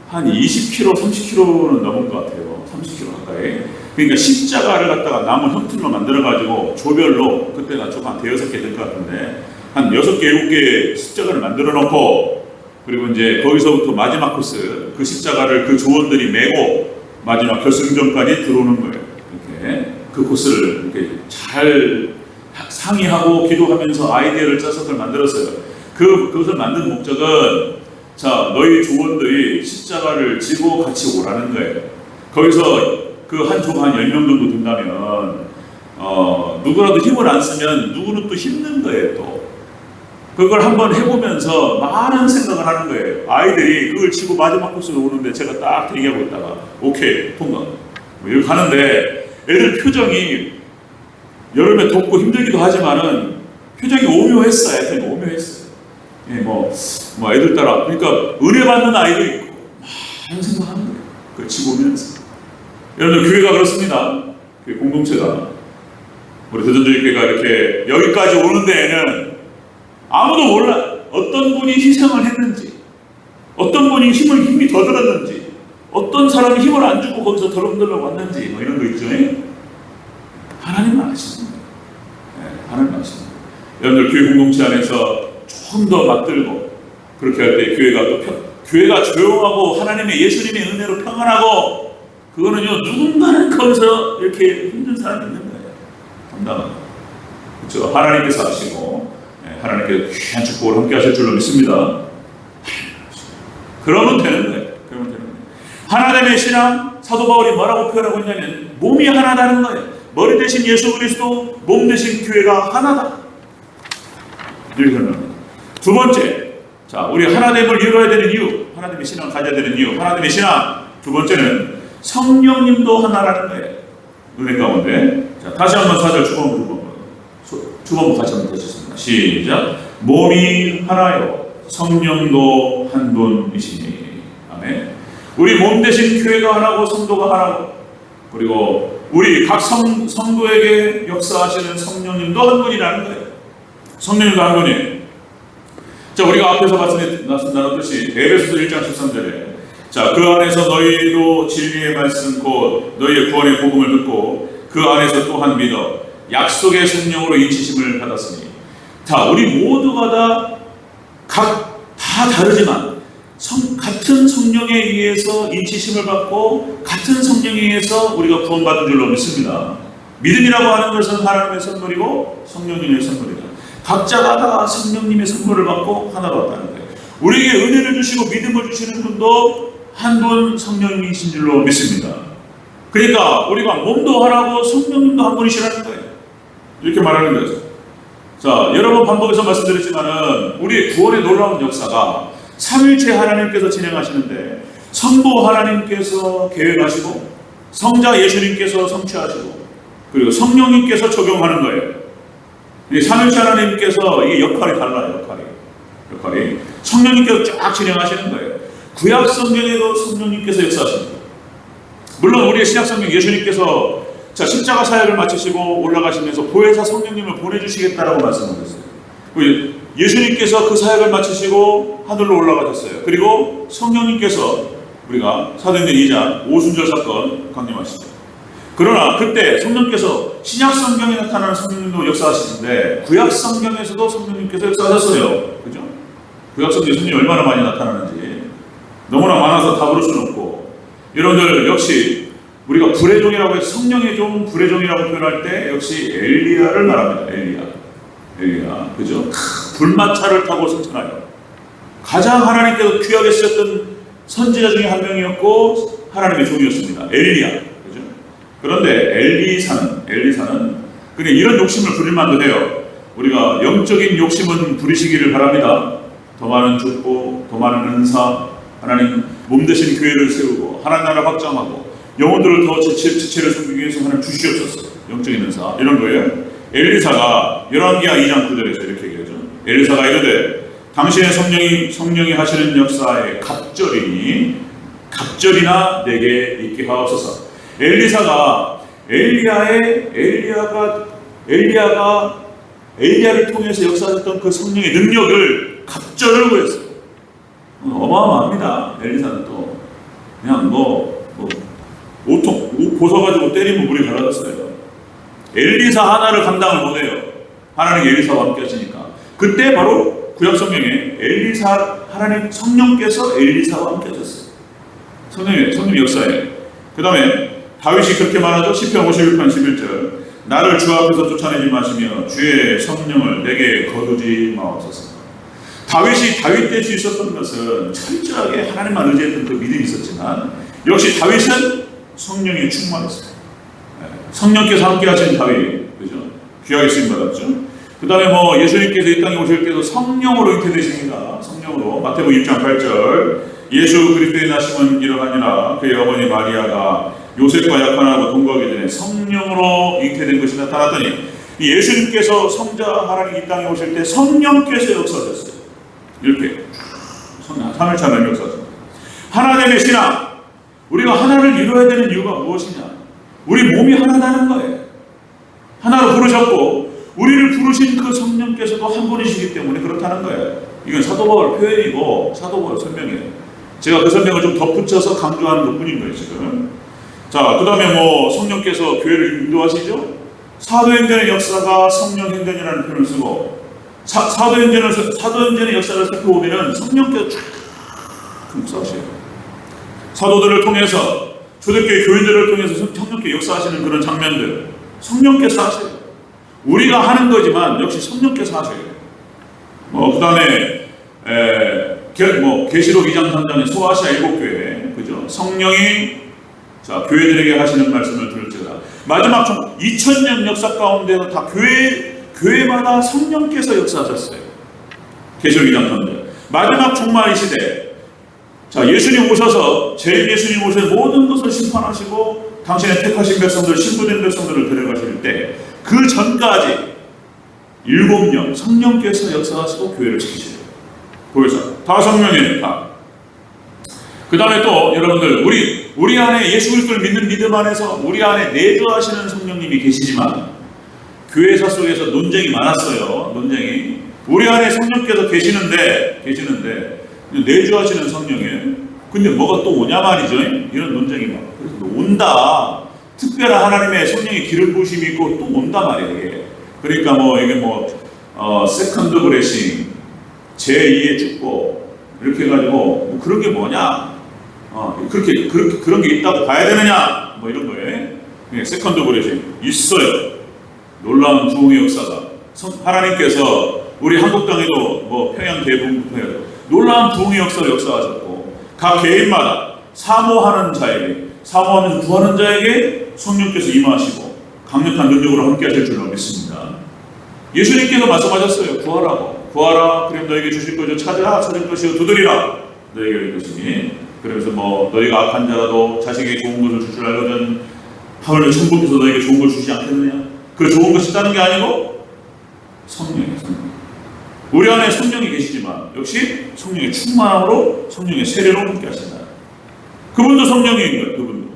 한 20km, 30km는 넘은 것 같아요. 30km 가까이. 그러니까 십자가를 갖다가 나무 형틀로 만들어가지고 조별로, 그때가 좀 한 5-6개 될 것 같은데, 한 6개, 7개 십자가를 만들어 놓고, 그리고 이제 거기서부터 마지막 코스, 그 십자가를 그 조원들이 메고 마지막 결승전까지 들어오는 거예요. 이렇게 그 코스를 이렇게 잘 상의하고 기도하면서 아이디어를 짜서 그걸 만들었어요. 그것을 만든 목적은 자, 너희 조원들이 십자가를 지고 같이 오라는 거예요. 거기서 그 한 조가 한 10명 정도 된다면 누구라도 힘을 안 쓰면 누구는 또 힘든 거예요. 또 그걸 한번 해보면서 많은 생각을 하는 거예요. 아이들이 그걸 치고 마지막 코스로 오는데 제가 딱 대기하고 있다가 오케이 통과 뭐 이렇게 가는데 애들 표정이 여름에 덥고 힘들기도 하지만은 표정이 오묘했어요. 하여튼 오묘했어요. 예, 뭐 애들 따라 그러니까 은혜 받는 아이도 있고 많은 생각하는 거예요. 그걸 치고 오면서 여러분 교회가 그렇습니다. 교회 공동체가 우리 대전주의교회가 이렇게 여기까지 오는 데에는 아무도 몰라. 어떤 분이 희생을 했는지, 어떤 분이 힘이 더 들었는지, 어떤 사람이 힘을 안 주고 거기서 덜렁덜렁 왔는지, 뭐 이런 거 있죠. 하나님만 아십니다. 네, 하나님만 아십니다. 여러분들 교회 공동체 안에서 좀 더 맞들고 그렇게 할 때 교회가 또 교회가 조용하고 하나님의 예수님의 은혜로 평안하고 그거는요 누군가는 거기서 이렇게 힘든 사람이 있는 거예요. 담당하고 그렇죠. 하나님께서 하시고 하나님께서 귀한 축복을 함께 하실 줄로 믿습니다. 그러면 되는 거예요. 그러면 되는 거예요. 하나됨의 신앙, 사도 바울이 뭐라고 표현하고 있냐면 몸이 하나다는 거예요. 머리 대신 예수 그리스도, 몸 대신 교회가 하나다. 이렇게 설명합니다. 두 번째, 자 우리 하나됨을 이루어야 되는 이유, 하나님의 신앙을 가져야 되는 이유, 하나님의 신앙. 두 번째는 성령님도 하나라는 거예요. 은혜 가운데. 자 다시 한번 4절 주범부 같이 한번 보겠습니다. 시작. 몸이 하나요 성령도 한 분이시니. 아멘. 우리 몸 대신 교회가 하나고 성도가 하나고 그리고 우리 각 성도에게 역사하시는 성령님도 한 분이라는 거예요. 성령님도 한 분이에요. 자 우리가 앞에서 나눴듯이 에베소서 1장 13절에 자 그 안에서 너희도 진리의 말씀 곧 너희의 구원의 복음을 듣고 그 안에서 또한 믿어 약속의 성령으로 인치심을 받았으니. 자 우리 모두가 다 다르지만 같은 성령에 의해서 인치심을 받고 같은 성령에 의해서 우리가 구원받은 줄로 믿습니다. 믿음이라고 하는 것은 하나님의 선물이고 성령님의 선물이다. 각자가 다 성령님의 선물을 받고 하나로 왔다는 거예요. 우리에게 은혜를 주시고 믿음을 주시는 분도 한 분 성령이신 줄로 믿습니다. 그러니까 우리가 몸도 하나고 성령님도 한 분이시라는 거예요. 이렇게 말하는 거죠. 자, 여러 번 반복해서 말씀드렸지만은 우리의 구원의 놀라운 역사가 삼위일체 하나님께서 진행하시는데 성부 하나님께서 계획하시고 성자 예수님께서 성취하시고 그리고 성령님께서 적용하는 거예요. 이 삼위일체 하나님께서 이게 역할이 달라요. 역할이 성령님께서 쫙 진행하시는 거예요. 구약 성경에도 성령님께서 역사하십니다. 물론 우리의 신약 성경 예수님께서 자 십자가 사역을 마치시고 올라가시면서 보혜사 성령님을 보내주시겠다라고 말씀하셨어요. 예수님께서 그 사역을 마치시고 하늘로 올라가셨어요. 그리고 성령님께서 우리가 사도행전 2장 오순절 사건 강림하시죠. 그러나 그때 성령께서 신약 성경에 나타나는 성령님도 역사하시는데 구약 성경에서도 성령님께서 역사하셨어요. 그죠? 구약 성경에 성령이 얼마나 많이 나타나는지 너무나 많아서 다 부를 수는 없고 여러분들 역시 우리가 불의 종이라고 해서 성령의 종, 불의 종이라고 표현할 때 역시 엘리야를 말합니다. 엘리야, 그죠? 불마차를 타고 승천하여 가장 하나님께서 귀하게 쓰셨던 선지자 중에 한 명이었고 하나님의 종이었습니다. 엘리야, 그죠? 그런데 엘리사는 그냥 이런 욕심을 부릴 만도 해요. 우리가 영적인 욕심은 부리시기를 바랍니다. 더 많은 축복, 더 많은 은사, 하나님 몸 대신 교회를 세우고 하나님 나라 확장하고 영혼들을 더 지체를 섬기기 위해서 하나님 주시옵소서. 영적인 은사 이런 거예요. 엘리사가 열왕기하 2장 9절에서 이렇게 얘기하죠. 엘리사가 이르되 당신의 성령이 하시는 역사에 갑절이나 내게 있게 하옵소서. 엘리사가 엘리야를 통해서 역사하셨던 그 성령의 능력을 갑절을 구했어요. 어마어마합니다. 엘리사는 또 그냥 옷 벗어가지고 때리면 물이 갈라졌어요. 엘리사 하나를 감당을 못해요. 하나님 엘리사와 함께 하시니까. 그때 바로 구약 성경에 하나님 성령께서 엘리사와 함께 하셨어요. 성령 역사에. 그 다음에 다윗이 그렇게 말하죠. 시편 51편 11절 나를 주 앞에서 쫓아내지 마시며 주의 성령을 내게 거두지 마옵소서. 다윗이 다윗 될 수 있었던 것은 철저하게 하나님만 의지했던 그 믿음이 있었지만 역시 다윗은 성령이 충만했어요. 성령께서 함께 하신 다윗, 그죠? 귀하게 쓰임 받았죠. 그 다음에 뭐 예수님께서 이 땅에 오실 때도 성령으로 잉태되십니다. 성령으로. 마태복음 6장 8절 예수 그리스도의 나심은 이러하니라 그의 어머니 마리아가 요셉과 약혼하고 동거하기 전에 성령으로 잉태된 것이 나타났더니 예수님께서 성자 하나님 이 땅에 오실 때 성령께서 역사하셨어요. 이렇게 성령 3일차 역사하셨어요. 하나됨의 신앙, 우리가 하나를 이루어야 되는 이유가 무엇이냐? 우리 몸이 하나라는 거예요. 하나로 부르셨고 우리를 부르신 그 성령께서도 한 분이시기 때문에 그렇다는 거예요. 이건 사도 바울 표현이고 사도 바울 설명이에요. 제가 그 설명을 좀 덧붙여서 강조하는 것 뿐인 거예요 지금. 자, 그 다음에 뭐 성령께서 교회를 인도하시죠. 사도행전의 역사가 성령행전이라는 표현을 쓰고 사도행전의 역사를 살펴보면 성령께서 쫙 역사하셔요. 사도들을 통해서 초대교회 교인들을 통해서 성령께 역사하시는 그런 장면들 성령께서 하셔요. 우리가 하는 거지만 역시 성령께서 하셔요. 그 다음에 계시록 2장 3장의 소아시아 7교회 그죠? 성령이 자 교회들에게 하시는 말씀을 들을지어다. 마지막 2000년 역사 가운데서 다 교회마다 성령께서 역사하셨어요. 계시록 2장 3장 마지막 종말 이 시대 자 예수님 오셔서 제 예수님 오셔서 모든 것을 심판하시고 당신의 택하신 백성들 신부된 백성들을 데려가실 때 그 전까지 7명 성령께서 역사하시고 교회를 지키셔요. 보여서 다 성령이에요. 다. 그 다음에 또 여러분들 우리 안에 예수 그리스도를 믿는 믿음 안에서 우리 안에 내주하시는 성령님이 계시지만 교회사 속에서 논쟁이 많았어요. 논쟁이 우리 안에 성령께서 계시는데 내주하시는 성령이에요. 근데 뭐가 또 오냐 말이죠. 이런 논쟁이 막 그래서 온다. 특별한 하나님의 성령의 기름 부으심이 있고 또 온단 말이에요. 이게. 그러니까 이게 세컨드 브레싱 제2의 축복 이렇게 해가지고 그런 게 뭐냐? 그런 게 있다고 봐야 되느냐? 이런 거예요. 세컨드 브레싱 있어요. 놀라운 부흥의 역사가 하나님께서 우리 한국 땅에도 평양 대부분부터 해도 놀라운 부흥의 역사를 역사하셨고 각 개인마다 사모하는 자에게 사모하면서 구하는 자에게 성령께서 임하시고 강력한 능력으로 함께 하실 줄로 믿습니다. 예수님께서 말씀하셨어요. 구하라 그럼 너에게 주실 것이요 찾을 것이요 두드리라 너에게 열릴 것이니 그러면서 너희가 악한 자라도 자식에게 좋은 것을 줄 줄 알거든 하물며 천국에서 너에게 좋은 걸 주지 않겠느냐. 그 좋은 것이 있다는 게 아니고 성령이에요. 우리 안에 성령이 계시지만 역시 성령의 충만함으로 성령의 세례로 함께 하신다. 그분도 성령인 거예요. 그분도.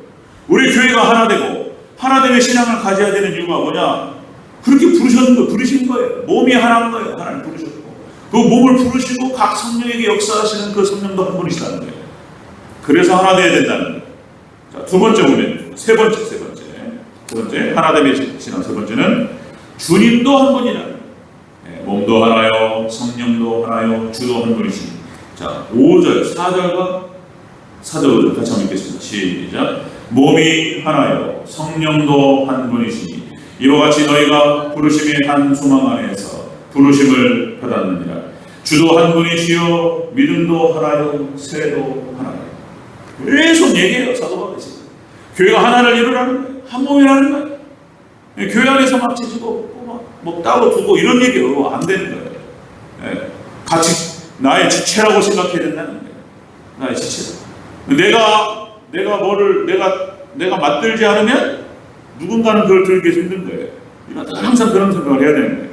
우리 교회가 하나 되고 하나됨의 신앙을 가져야 되는 이유가 뭐냐? 그렇게 부르신 거예요. 몸이 하나인 거예요. 하나님 부르셨고 그 몸을 부르시고 각 성령에게 역사하시는 그 성령도 한 분이시라는 거예요. 그래서 하나 되어야 된다는 거예요. 자, 두 번째 보면 세 번째 하나됨의 신앙 세 번째는 주님도 한 분이라는 거예요. 몸도 하나요, 성령도 하나요, 주도 한 분이시니. 자, 5절, 4절과 4절 같이 한번 읽겠습니다. 시작. 몸이 하나요, 성령도 한 분이시니 이와 같이 너희가 부르심의 한 소망 안에서 부르심을 받았느니라. 주도 한 분이시요, 믿음도 하나요, 세례도 하나요. 계속 얘기해요, 사도 바울이. 교회가 하나를 이루라는 거예요. 한 몸이라는 거예요. 교회 안에서 막 지지고 따로 두고 이런 얘기로 안 되는 거예요. 같이 나의 지체라고 생각해야 된다는 거예요. 나의 지체. 내가 맞들지 않으면 누군가는 그걸 들기 힘든 거예요. 우리가 항상 그런 생각을 해야 되는 거예요.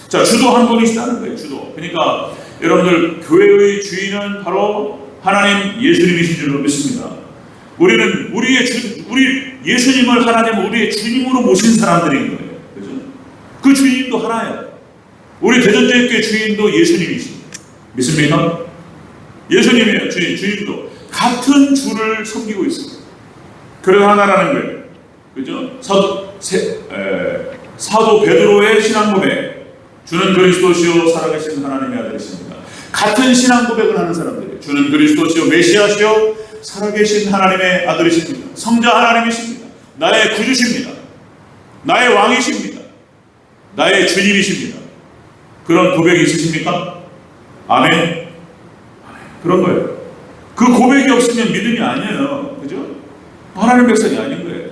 자, 주도 한 분이시다는 거예요. 주도. 그러니까 여러분들 교회의 주인은 바로 하나님 예수님이신 줄로 믿습니다. 우리는 우리 예수님을 하나님 우리의 주님으로 모신 사람들인 거예요. 그죠? 그 주인도 하나예요. 우리 대전제일교회 주인도 예수님이십니다. 믿습니까? 예수님이에요. 주인도 같은 주를 섬기고 있습니다. 그래서 하나라는 거예요. 그죠? 사도 베드로의 신앙 고백. 주는 그리스도시요 살아계신 하나님의 아들이십니다. 같은 신앙 고백을 하는 사람들이에요. 주는 그리스도시요 메시아시요 살아계신 하나님의 아들이십니다. 성자 하나님이십니다. 나의 구주십니다. 나의 왕이십니다. 나의 주님이십니다. 그런 고백이 있으십니까? 아멘. 그런 거예요. 그 고백이 없으면 믿음이 아니에요. 그죠? 하나님 백성이 아닌 거예요.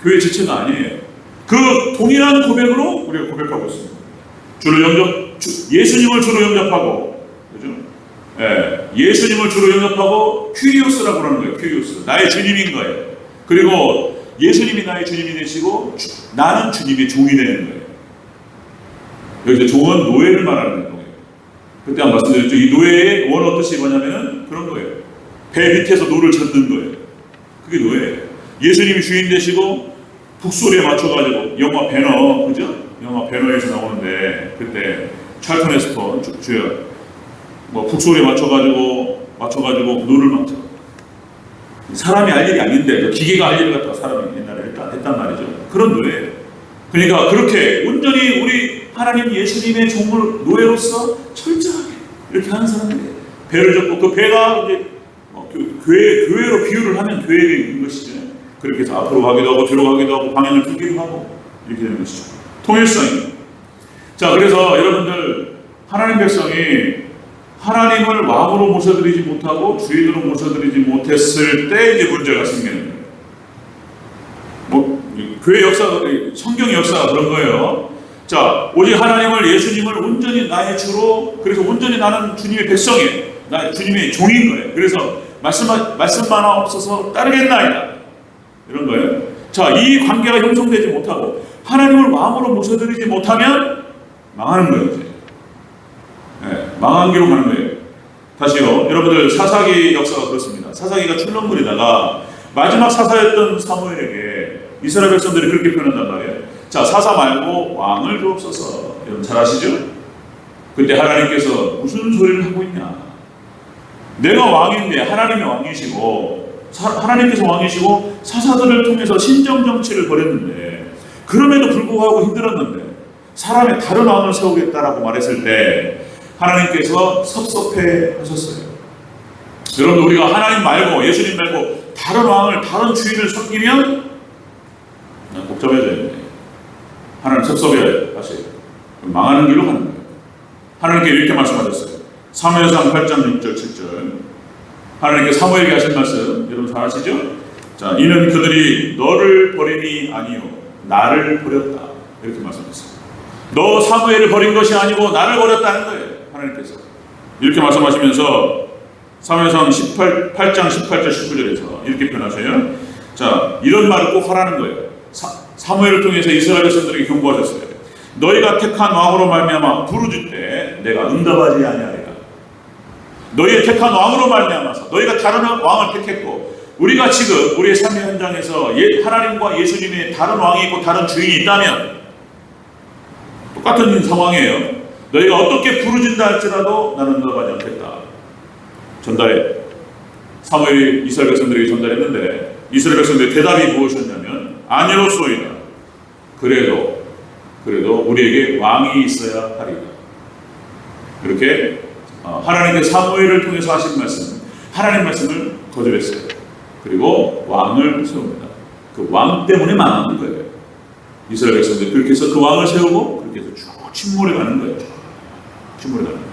교회 지체가 아니에요. 그 동일한 고백으로 우리가 고백하고 있습니다. 예수님을 주로 영접하고, 그죠? 예, 예수님을 주로 영접하고 퀴리오스라고 하는 거예요. 퀴리오스. 나의 주님인 거예요. 그리고 예수님이 나의 주님이 되시고 나는 주님의 종이 되는 거예요. 여기서 종은 노예를 말하는 거예요. 그때 한 말씀드렸죠. 이 노예의 원어 뜻이 뭐냐면은 그런 거예요. 배 밑에서 노를 젓는 거예요. 그게 노예예요. 예수님이 주인 되시고 북소리에 맞춰가지고 영화 배너, 그죠? 영화 배너에서 나오는데 그때 찰턴 헤스턴 주연 뭐 북소리에 맞춰가지고 노를 맞춰. 사람이 알 일이 아닌데 기계가 알 일을 갖다가 사람이 옛날에 했단 말이죠. 그런 노예예요. 그러니까 그렇게 온전히 우리 하나님 예수님의 종을 노예로서 철저하게 이렇게 하는 사람들이에요. 배를 젓고 그 배가 이제 교회로 비유를 하면 교회인 것이죠. 그렇게 해서 앞으로 가기도 하고 뒤로 가기도 하고 방향을 틀기도 하고 이렇게 되는 것이죠. 통일성입니다. 자, 그래서 여러분들 하나님 백성이 하나님을 왕으로 모셔드리지 못하고 주인으로 모셔드리지 못했을 때 이제 문제가 생기는 거예요. 뭐 교회 역사, 성경 역사가 그런 거예요. 자, 오직 하나님을 예수님을 온전히 나의 주로, 그래서 온전히 나는 주님의 백성이에요. 나 주님의 종인 거예요. 그래서 말씀만 없어서 따르겠나이다. 이런 거예요. 자, 이 관계가 형성되지 못하고 하나님을 왕으로 모셔드리지 못하면 망하는 거예요. 이제. 네, 망한 기로 가는 거예요. 다시요. 여러분들 사사기 역사가 그렇습니다. 사사기가 출렁거리다가 마지막 사사였던 사무엘에게 이스라엘 백성들이 그렇게 표현한단 말이에요. 자, 사사 말고 왕을 주옵소서. 여러분 잘 아시죠? 그때 하나님께서 무슨 소리를 하고 있냐? 내가 왕인데 하나님이 왕이시고 하나님께서 왕이시고 사사들을 통해서 신정 정치를 벌였는데 그럼에도 불구하고 힘들었는데 사람의 다른 왕을 세우겠다라고 말했을 때 하나님께서 섭섭해 하셨어요. 여러분 우리가 하나님 말고 예수님 말고 다른 왕을 다른 주인을 섬기면 복잡해져야 돼요. 하나님 섭섭해 하세요. 망하는 길로 가는 거예요. 하나님께 이렇게 말씀하셨어요. 사무엘상 8장 6절 7절 하나님께 사무엘에게 하신 말씀 여러분 잘 아시죠? 자, 이는 그들이 너를 버리니 아니요 나를 버렸다 이렇게 말씀하셨어요. 너 사무엘을 버린 것이 아니고 나를 버렸다는 거예요. 하나님께서 이렇게 말씀하시면서 사무엘상 8장 18절 19절에서 이렇게 표현하셔요. 자, 이런 말을 꼭 하라는 거예요. 사무엘을 통해서 이스라엘 백성들에게 경고하셨어요. 너희가 택한 왕으로 말미암아 부르짖되 내가 응답하지 아니하리라. 너희의 택한 왕으로 말미암아서 너희가 다른 왕을 택했고 우리가 지금 우리의 삶의 현장에서 하나님과 예수님의 다른 왕이 있고 다른 주인이 있다면 똑같은 상황이에요. 너희가 어떻게 부르짖다 할지라도 나는 응답하지 않겠다. 전달해. 사무엘이 이스라엘 백성들에게 전달했는데 이스라엘 백성들의 대답이 무엇이었냐면 아니로소이다. 그래도 우리에게 왕이 있어야 하리라. 이렇게 하나님께서 사무엘을 통해서 하신 말씀, 하나님 말씀을 거절했어요. 그리고 왕을 세웁니다. 그 왕 때문에 망하는 거예요. 이스라엘 백성들이 그렇게 해서 그 왕을 세우고 그렇게 해서 쭉 침몰해 가는 거예요. 침몰해 가는 거예요.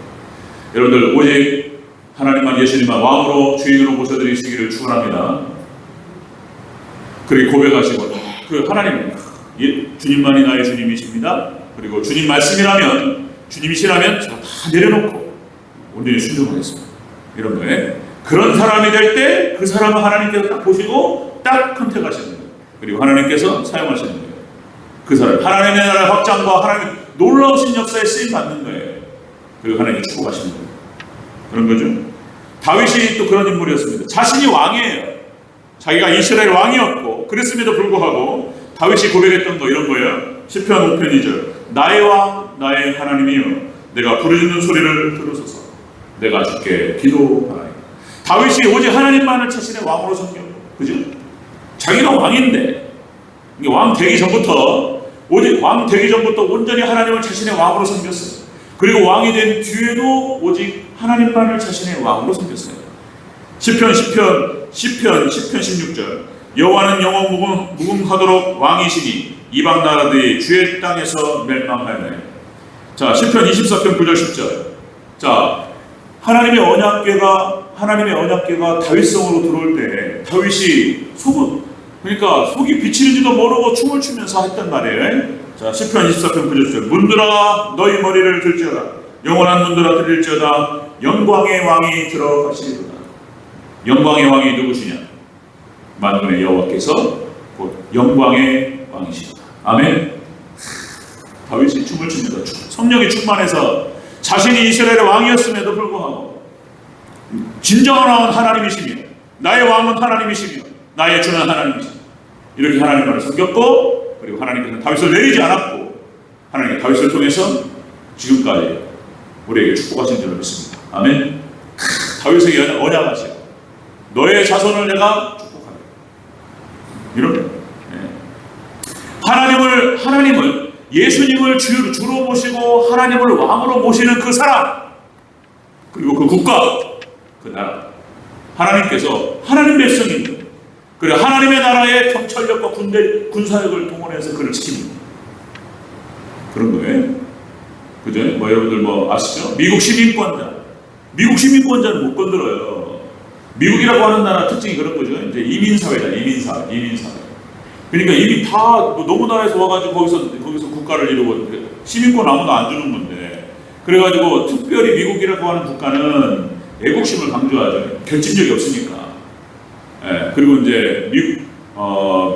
여러분들 오직 하나님만 예수님만 왕으로 주인으로 모셔드리시기를 축원합니다. 그리고 고백하시고 그 하나님 주님만이 나의 주님이십니다. 그리고 주님 말씀이라면 주님이시라면 제가 다 내려놓고 온전히 순종하겠습니다. 이런 거에 그런 사람이 될 때 그 사람을 하나님께서 딱 보시고 딱 선택하시는 거예요. 그리고 하나님께서 사용하시는 거예요. 그 사람 하나님의 나라의 확장과 하나님 놀라우신 역사에 쓰임 받는 거예요. 그리고 하나님이 축복하시는 거예요. 그런 거죠. 다윗이 또 그런 인물이었습니다. 자신이 왕이에요. 자기가 이스라엘 왕이었고 그랬음에도 불구하고 다윗이 고백했던 거 이런 거예요. 시편 5편 2절 나의 왕 나의 하나님이여 내가 부르짖는 소리를 들으소서 내가 주께 기도하나이다. 다윗이 오직 하나님만을 자신의 왕으로 섬겼고 그죠? 자기가 왕인데 왕 되기 전부터 오직 왕 되기 전부터 온전히 하나님을 자신의 왕으로 섬겼어요. 그리고 왕이 된 뒤에도 오직 하나님만을 자신의 왕으로 섬겼어요. 시편 16절 여호와는 영원 무궁하도록 왕이시니 이방 나라들이 주의 땅에서 멸망하였나요? 자, 시편 24편 9절 10절. 자, 하나님의 언약궤가 다윗성으로 들어올 때 다윗이 그러니까 속이 비치는지도 모르고 춤을 추면서 했단 말이에요. 자, 시편 24편 9절 10절. 문들아 너희 머리를 들지어다. 영원한 문들아 들릴지어다. 영광의 왕이 들어가시리로다. 영광의 왕이 누구시냐? 만군의 여호와께서 곧 영광의 왕이시다. 아멘. 다윗이 춤을 춥니다. 성령이 충만해서 자신이 이스라엘의 왕이었음에도 불구하고 진정한 하나님이시며 나의 왕은 하나님이시며 나의 주는 하나님이시며 이렇게 하나님을 섬겼고, 그리고 하나님께서는 다윗을 내리지 않았고 하나님의 다윗을 통해서 지금까지 우리에게 축복하신 줄을 믿습니다. 아멘. 다윗에게 언약하시고 너의 자손을 내가 축복하리라. 이런 하나님을 예수님을 주로 모시고 하나님을 왕으로 모시는 그 사람, 그리고 그 국가, 그 나라, 하나님께서 하나님 백성입니다. 그리고 하나님의 나라의 경찰력과 군사력을 동원해서 그를 지킵니다. 그런 거예요. 그죠? 여러분들 아시죠? 미국 시민권자는 못 건드려요. 미국이라고 하는 나라 특징이 그런 거죠. 이제 이민사회다, 이민사회. 그러니까 이미 다 너무 나라에서 와가지고 거기서 국가를 이루고 시민권 아무도 안 주는 건데, 그래가지고 특별히 미국이라고 하는 국가는 애국심을 강조하죠. 결집력이 없으니까. 예, 그리고 이제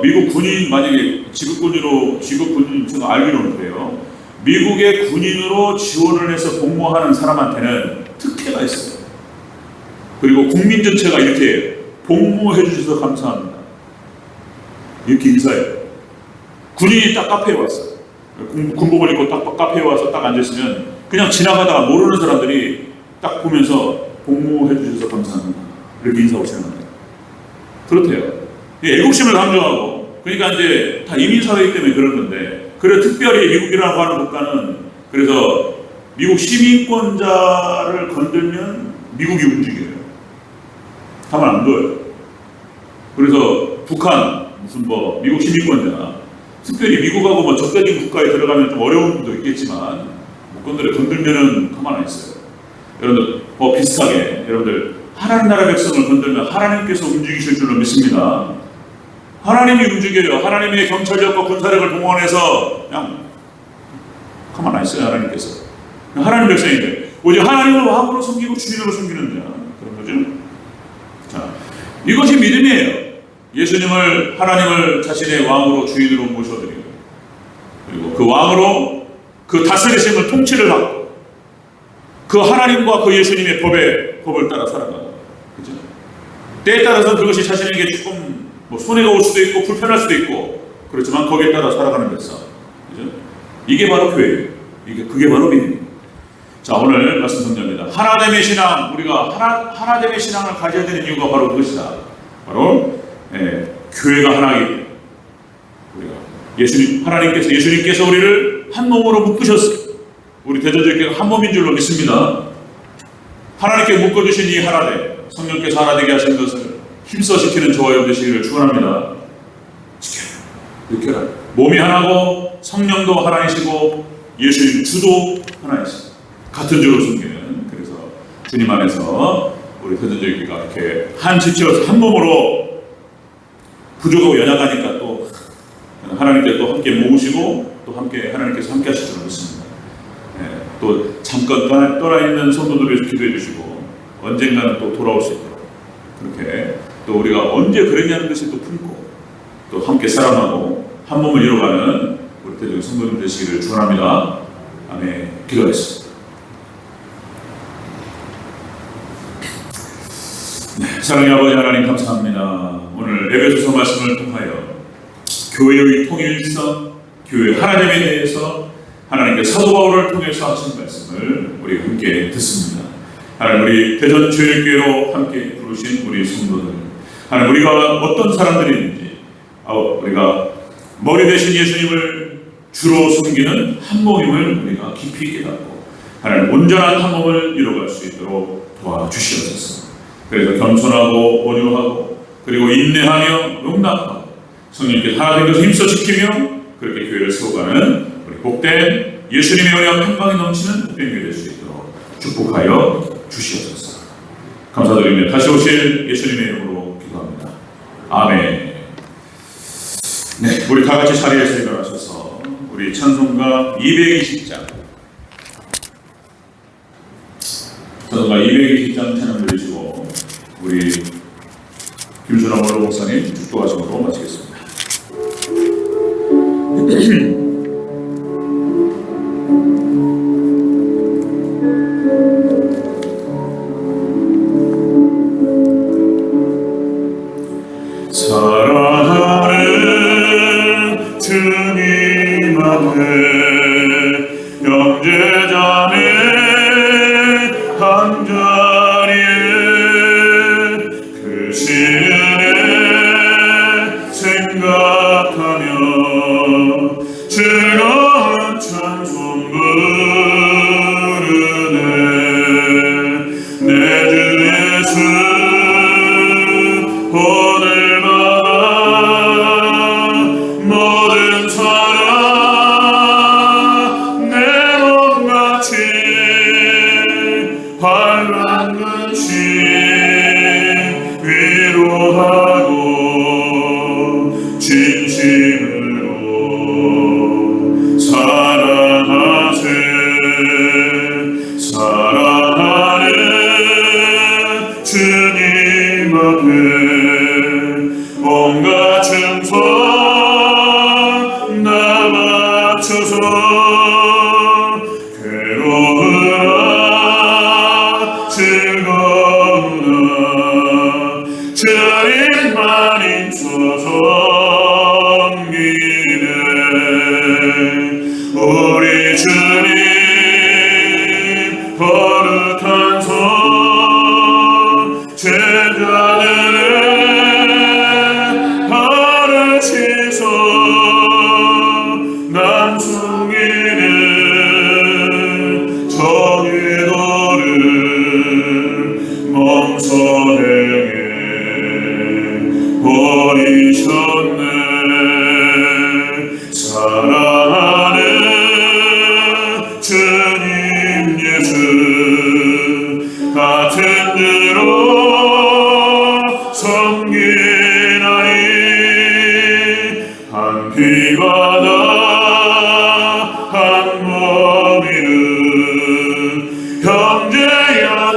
미국 군인, 만약에 지급군인 저는 알기로는 그래요. 미국의 군인으로 지원을 해서 복무하는 사람한테는 특혜가 있어요. 그리고 국민 전체가 이렇게 복무해 주셔서 감사합니다. 이렇게 인사해요. 군인이 딱 카페에 왔어요. 군복을 입고 딱 카페에 와서 딱 앉았으면 그냥 지나가다가 모르는 사람들이 딱 보면서 복무해 주셔서 감사합니다. 이렇게 인사하고 지나갑니다. 그렇대요. 애국심을 강조하고, 그러니까 이제 다 이민사회이기 때문에 그런 건데, 그래 특별히 미국이라고 하는 국가는 그래서 미국 시민권자를 건들면 미국이 움직여요. 가만 안 둬요. 그래서 북한 미국 시민권자, 특별히 미국하고 적대적인 국가에 들어가면 좀 어려운 분도 있겠지만 건들면은 가만 안 있어요. 여러분들 비슷하게 여러분들 하나님 나라 백성을 건들면 하나님께서 움직이실 줄로 믿습니다. 하나님이 움직여요. 하나님의 경찰력과 군사력을 동원해서 그냥 가만 안 있어요. 하나님께서 하나님 백성인데 오직 하나님을 왕으로 섬기고 주인으로 섬기는 자, 그런 거죠. 자, 이것이 믿음이에요. 예수님을, 하나님을 자신의 왕으로 주인으로 모셔드리고, 그리고 그 왕으로 그 다스리심을 통치를 받고 그 하나님과 그 예수님의 법을 따라 살아가고, 그죠? 때에 따라서 그것이 자신에게 조금 손해가 올 수도 있고 불편할 수도 있고, 그렇지만 거기에 따라 살아가는 백성, 그죠? 이게 바로 교회예요. 그게 바로 믿음입니다. 자, 오늘 말씀 성경입니다. 하나됨의 신앙, 우리가 하나됨의 신앙을 가져야 되는 이유가 바로 그것이다. 바로 교회가 하나이기 때문에 하나님께서 예수님께서 우리를 한 몸으로 묶으셨어요. 우리 대전교회가 한 몸인 줄로 믿습니다. 하나님께 묶어주신 이 하나됨, 성령께서 하나되게 하신 것을 힘써 지키는 저와 여러분 되시기를 축원합니다. 지켜라. 몸이 하나고 성령도 하나이시고 예수님 주도 하나이시고 같은 주로 섬기는, 그래서 주님 안에서 우리 대전교회가 이렇게 한 지체로서 한 몸으로 부족하고 연약하니까 또 하나님께 또 함께 모으시고 또 함께 하나님께서 함께 하실 줄 믿습니다. 또 잠깐 떠나 있는 성도들을 위해서 기도해 주시고 언젠가는 또 돌아올 수 있도록, 그렇게 또 우리가 언제 그랬냐는 것을 또 품고 또 함께 사랑하고 한 몸을 이뤄가는 우리 대전교회 성도들 되시기를 축원합니다. 아멘. 기도하겠습니다. 사랑의 아버지 하나님 감사합니다. 오늘 에베소서 말씀을 통하여 교회의 통일성, 교회 하나됨에 대해서 하나님께 사도 바울을 통해서 하신 말씀을 우리 함께 듣습니다. 하나님, 우리 대전교회로 함께 부르신 우리 성도들, 하나님, 우리가 어떤 사람들인지, 우리가 머리 대신 예수님을 주로 섬기는 한 몸임을 우리가 깊이 깨닫고 하나님 온전한 한 몸을 이뤄갈 수 있도록 도와주시옵소서. 그래서 겸손하고 온유하고 그리고 인내하며 용납하고 성령께서 하나님께서 힘써 지키며 그렇게 교회를 세워가는 우리 복된 예수님의 은혜와 평강이 넘치는 복된 교회 될 수 있도록 축복하여 주시옵소서. 감사드리며 다시 오실 예수님의 이름으로 기도합니다. 아멘. 네, 우리 다 같이 자리에서 일어나셔서 우리 찬송가 220장 찬송가 220장 찬양 드리시고 우리 김순환 원로 목사님 축도하심으로 마치겠습니다. 사랑하는 주님 앞에 영제자의 한자리에 그 시은혜 생각하며 즐거운 찬송 부르네. 내 주 예수 오늘마다 모든 사랑 내 몸같이 환한 근심 위로하고 진심으로 사랑하세. 사랑하는 주님 앞에 온갖 충성 나 바쳐서 괴로우나 즐거우나 주님만 있어서 섬기네. 우리 주님 거룩한 손 제자들의 발을 씻어 난 숨기는 정의도를 멈춰 행해 버리셨네. 사랑하는 주님 예수 같은 주로 섬기나니 한 피가 다 한 몸이는 형제야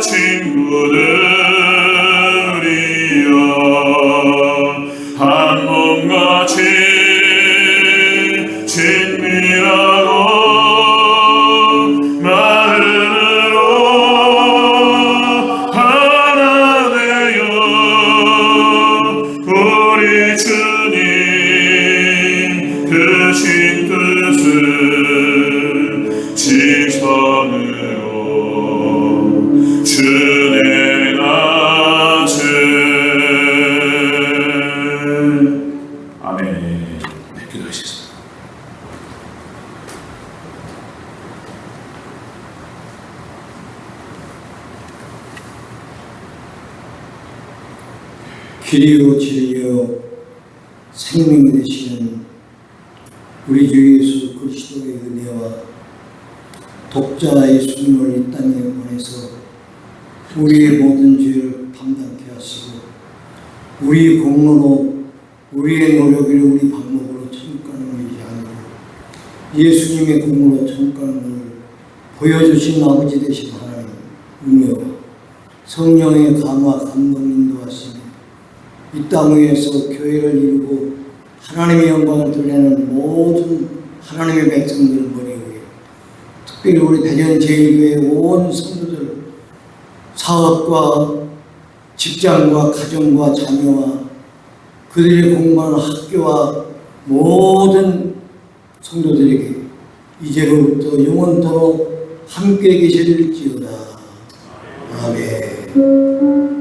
친구들이여 한 몸같이 친밀하고 마음으로 하나 되어 우리 주님 크신 뜻을 지성으로 준행하세. 아멘. 네, 기도하시겠습니다. 길이요 진리요 생명이 되시는 우리 주 예수 그리스도의 은혜와 독자 예수님을 이 땅에 보내서 우리의 모든 죄를 담당케 하시고 우리의 공로로 우리의 노력으로 우리 방법으로 천국 가는 것이 아니고 예수님의 공로로 천국 가는 것을 보여주신 아버지 되신 하나님 은혜와 성령의 감화 감동 인도하시며 이 땅 위에서 교회를 이루고 하나님의 영광을 드러내는 모든 하나님의 백성들을 머리 위에 특별히 우리 대전 제1교회 온 성도들 사업과 직장과 가정과 자녀와 그들이 공부하는 학교와 모든 성도들에게 이제로부터 영원토록 함께 계실지어다. 아멘.